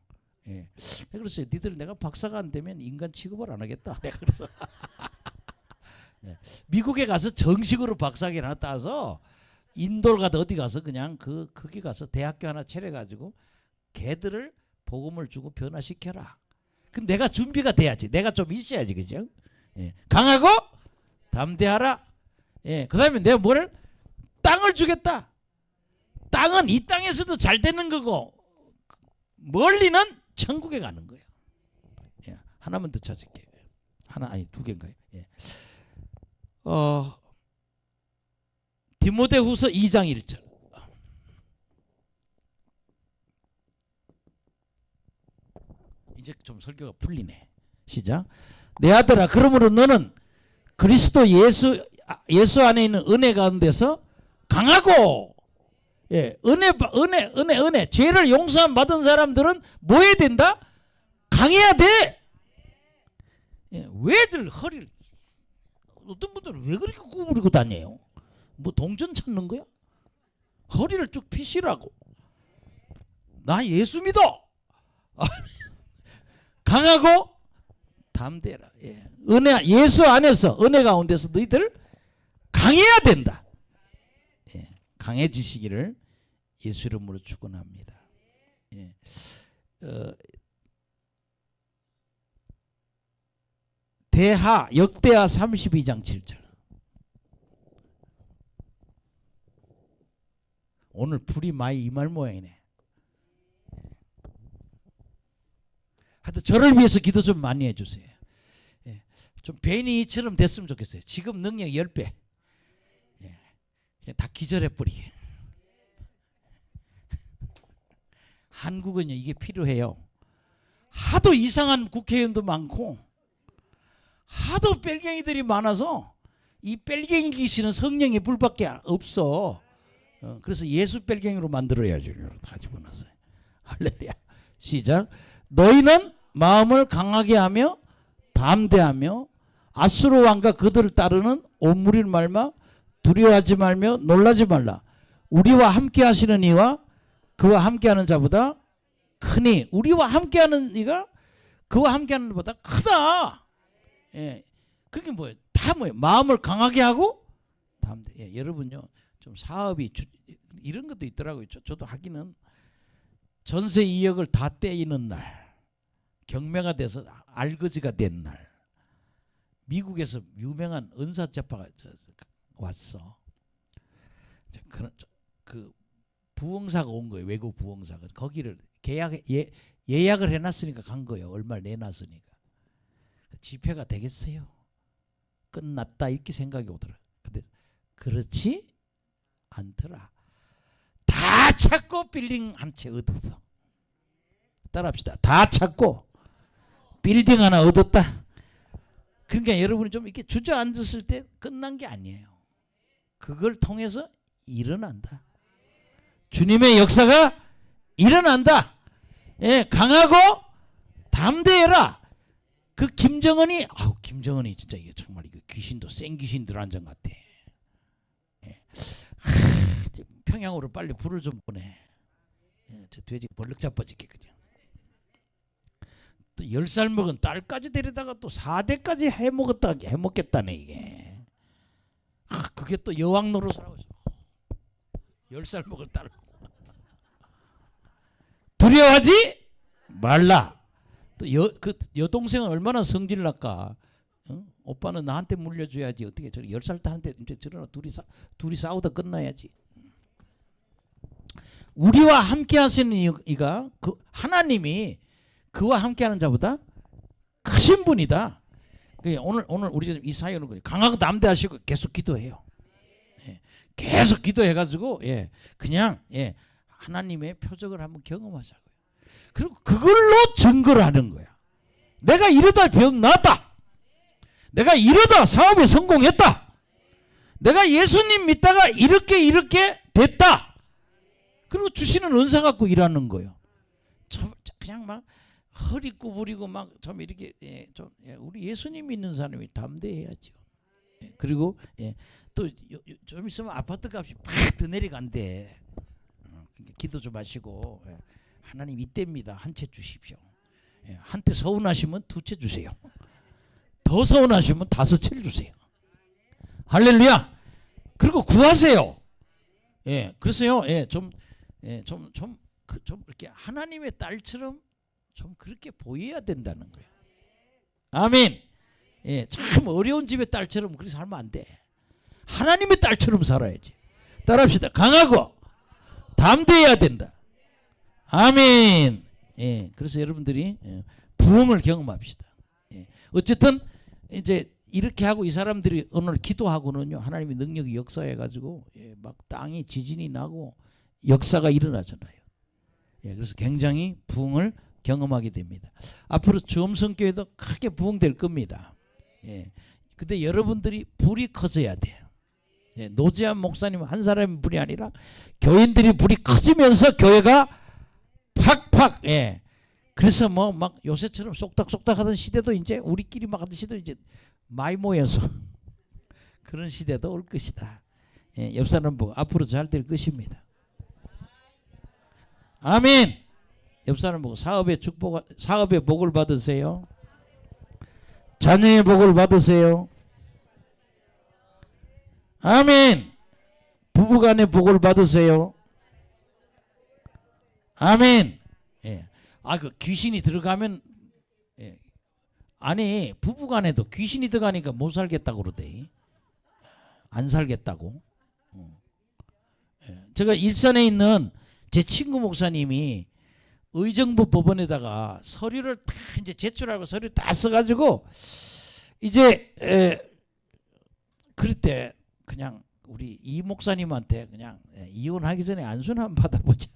내가 그랬어요. 니들 내가 박사가 안 되면 인간 취급을 안 하겠다. 내가 그래서 미국에 가서 정식으로 박사학위 하나 따서 인도를 가도 어디 가서 그냥 거기 가서 대학교 하나 차려가지고 걔들을 복음을 주고 변화시켜라. 근데 내가 준비가 돼야지. 내가 좀 있어야지, 그죠? 강하고 담대하라. 그 다음에 내가 뭐를 땅을 주겠다. 땅은 이 땅에서도 잘 되는 거고 멀리는 천국에 가는 거예요. 하나만 더 찾을게요. 하나 아니 두 개인가요? 예. 디모데후서 2장 1절. 이제 좀 설교가 풀리네. 시작. 내 아들아, 그러므로 너는 그리스도 예수 안에 있는 은혜 가운데서 강하고, 예, 은혜. 죄를 용서함 받은 사람들은 뭐 해야 된다? 강해야 돼. 예, 왜들 허리를, 어떤 분들은 왜 그렇게 구부리고 다녀요? 뭐 동전 찾는 거야? 허리를 쭉 펴시라고. 나 예수 믿어. 강하고 담대라. 예. 은혜, 예수 안에서 은혜 가운데서 너희들 강해야 된다. 예. 강해지시기를 예수 이름으로 축원합니다. 예. 역대하 32장 7절. 오늘 불이 많이 임할 모양이네. 하여튼 저를 위해서 기도 좀 많이 해주세요. 예. 좀 베니처럼 됐으면 좋겠어요. 지금 능력 10배. 예. 그냥 다 기절해버리게. 한국은요 이게 필요해요. 하도 이상한 국회의원도 많고 하도 뺄갱이들이 많아서 이 뺄갱이 귀신은 성령의 불밖에 없어. 그래서 예수 뺄갱이로 만들어야죠. 다 집어넣었어요. 할렐루야. 시작. 너희는 마음을 강하게 하며 담대하며 아수르 왕과 그들을 따르는 온 무리를 말마 두려워하지 말며 놀라지 말라. 우리와 함께 하시는 이와 그와 함께하는 자보다 크니. 우리와 함께하는 이가 그와 함께하는 자보다 크다. 예, 그게 뭐예요? 다 뭐예요? 마음을 강하게 하고 담대. 예, 여러분요 좀 사업이 이런 것도 있더라고요. 저도 하기는 전세 2억을 다 떼이는 날, 경매가 돼서 알거지가 된 날, 미국에서 유명한 은사자파가 왔어. 그 부흥사가 온 거예요. 외국 부흥사가. 거기를 예약을 해놨으니까 간 거예요. 얼마를 내놨으니까. 집회가 되겠어요? 끝났다 이렇게 생각이 오더라. 근데 그렇지 않더라. 다 찾고 빌딩 한 채 얻었어. 따라합시다. 다 찾고 빌딩 하나 얻었다. 그러니까 여러분이 좀 이렇게 주저앉았을 때 끝난 게 아니에요. 그걸 통해서 일어난다. 주님의 역사가 일어난다. 예, 강하고 담대해라. 그 김정은이 진짜 이게 정말 이거 귀신도 센 귀신 들어앉은 것 같아. 예. 평양으로 빨리 불을 좀 보내. 예, 저 돼지 벌럭 자빠지게 그냥. 또 10살 먹은 딸까지 데려다가 또 4대까지 해먹겠다네 이게. 그게 또 여왕 노릇이라고. 10살 먹은 딸. 두려워하지 말라. 또 여동생은 얼마나 성질 날까. 오빠는 나한테 물려줘야지. 어떻게 저 10살 딸한테 이제 저러나 둘이 싸우다 끝나야지. 우리와 함께 하시는 이가 그 하나님이 그와 함께하는 자보다 크신 분이다. 오늘 우리 이 사연은 강하고 담대하시고 계속 기도해요. 예, 계속 기도해가지고 그냥 하나님의 표적을 한번 경험하자고요. 그리고 그걸로 증거를 하는 거야. 내가 이러다 병 나았다. 내가 이러다 사업에 성공했다. 내가 예수님 믿다가 이렇게 됐다. 그리고 주시는 은사 갖고 일하는 거예요. 그냥 막 허리 구부리고 막 좀 이렇게 우리 예수님 믿는 사람이 담대해야죠. 그리고 또 좀 있으면 아파트 값이 팍 더 내려간대. 기도 좀 하시고 하나님 이때입니다. 한 채 주십시오. 한 테 서운하시면 2채 주세요. 더 서운하시면 5채를 주세요. 할렐루야. 그리고 구하세요. 그래서요. 좀 이렇게 하나님의 딸처럼 좀 그렇게 보여야 된다는 거예요. 아멘. 참 어려운 집의 딸처럼 그렇게 살면 안 돼. 하나님의 딸처럼 살아야지. 따라합시다. 강하고 담대해야 된다. 아멘. 그래서 여러분들이 부흥을 경험합시다. 예. 어쨌든 이제 이렇게 하고 이 사람들이 오늘 기도하고는요 하나님의 능력이 역사해 가지고 예, 막 땅이 지진이 나고 역사가 일어나잖아요. 예, 그래서 굉장히 부흥을 경험하게 됩니다. 앞으로 주엄성교회도 크게 부흥될 겁니다. 예. 근데 여러분들이 불이 커져야 돼요. 예, 노재한 목사님 한 사람의 불이 아니라 교인들이 불이 커지면서 교회가 팍팍. 예. 그래서 뭐 막 요새처럼 쏙닥쏙닥 하던 시대도 이제 우리끼리 막 하던 시대도 이제 많이 모여서 그런 시대도 올 것이다. 예, 옆 사람 보고 앞으로 잘 될 것입니다. 아멘. 옆 사람 보고 사업의 축복, 사업의 복을 받으세요. 자녀의 복을 받으세요. 아멘. 부부간의 복을 받으세요. 아멘. 예. 그 귀신이 들어가면 예. 아니 부부간에도 귀신이 들어가니까 못 살겠다고 그러대. 안 살겠다고. 예. 제가 일산에 있는 제 친구 목사님이 의정부 법원에다가 서류를 다 이제 제출하고 서류 다 써가지고 이제 그럴 때 그냥 우리 이 목사님한테 그냥 이혼하기 전에 안수나 한번 받아보자.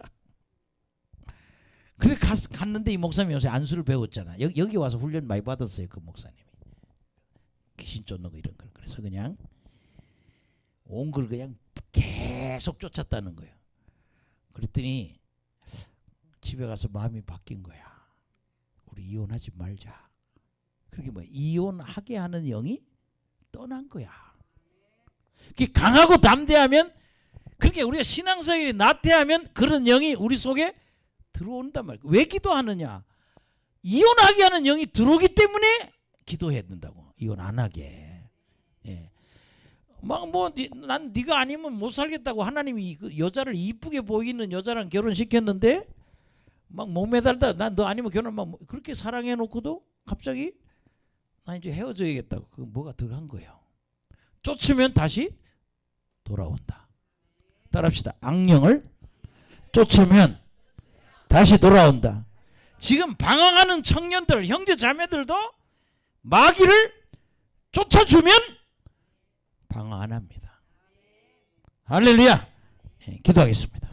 그래 갔는데 이 목사님이 요새 안수를 배웠잖아. 여기 와서 훈련 많이 받았어요. 그 목사님이 귀신 쫓는 거 이런 걸. 그래서 그냥 온 걸 그냥 계속 쫓았다는 거예요. 그랬더니 집에 가서 마음이 바뀐 거야. 우리 이혼하지 말자. 그렇게 뭐 이혼하게 하는 영이 떠난 거야. 그게 강하고 담대하면 그렇게 우리가 신앙생활이 나태하면 그런 영이 우리 속에 들어온단 말이야. 왜 기도하느냐? 이혼하게 하는 영이 들어오기 때문에 기도해야 된다고. 이혼 안 하게. 예. 막 뭐 난 네가 아니면 못 살겠다고 하나님이 그 여자를 이쁘게 보이는 여자랑 결혼시켰는데 막 못 매달다 난 너 아니면 결혼 막 그렇게 사랑해 놓고도 갑자기 나 이제 헤어져야겠다고. 그거 뭐가 들어간 거예요. 쫓으면 다시 돌아온다. 따라합시다. 악령을 쫓으면 다시 돌아온다. 지금 방황하는 청년들, 형제 자매들도 마귀를 쫓아주면 방황 안 합니다. 할렐루야. 예, 기도하겠습니다.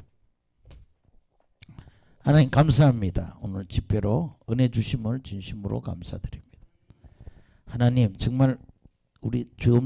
하나님 감사합니다. 오늘 집회로 은혜 주심을 진심으로 감사드립니다. 하나님 정말 우리 주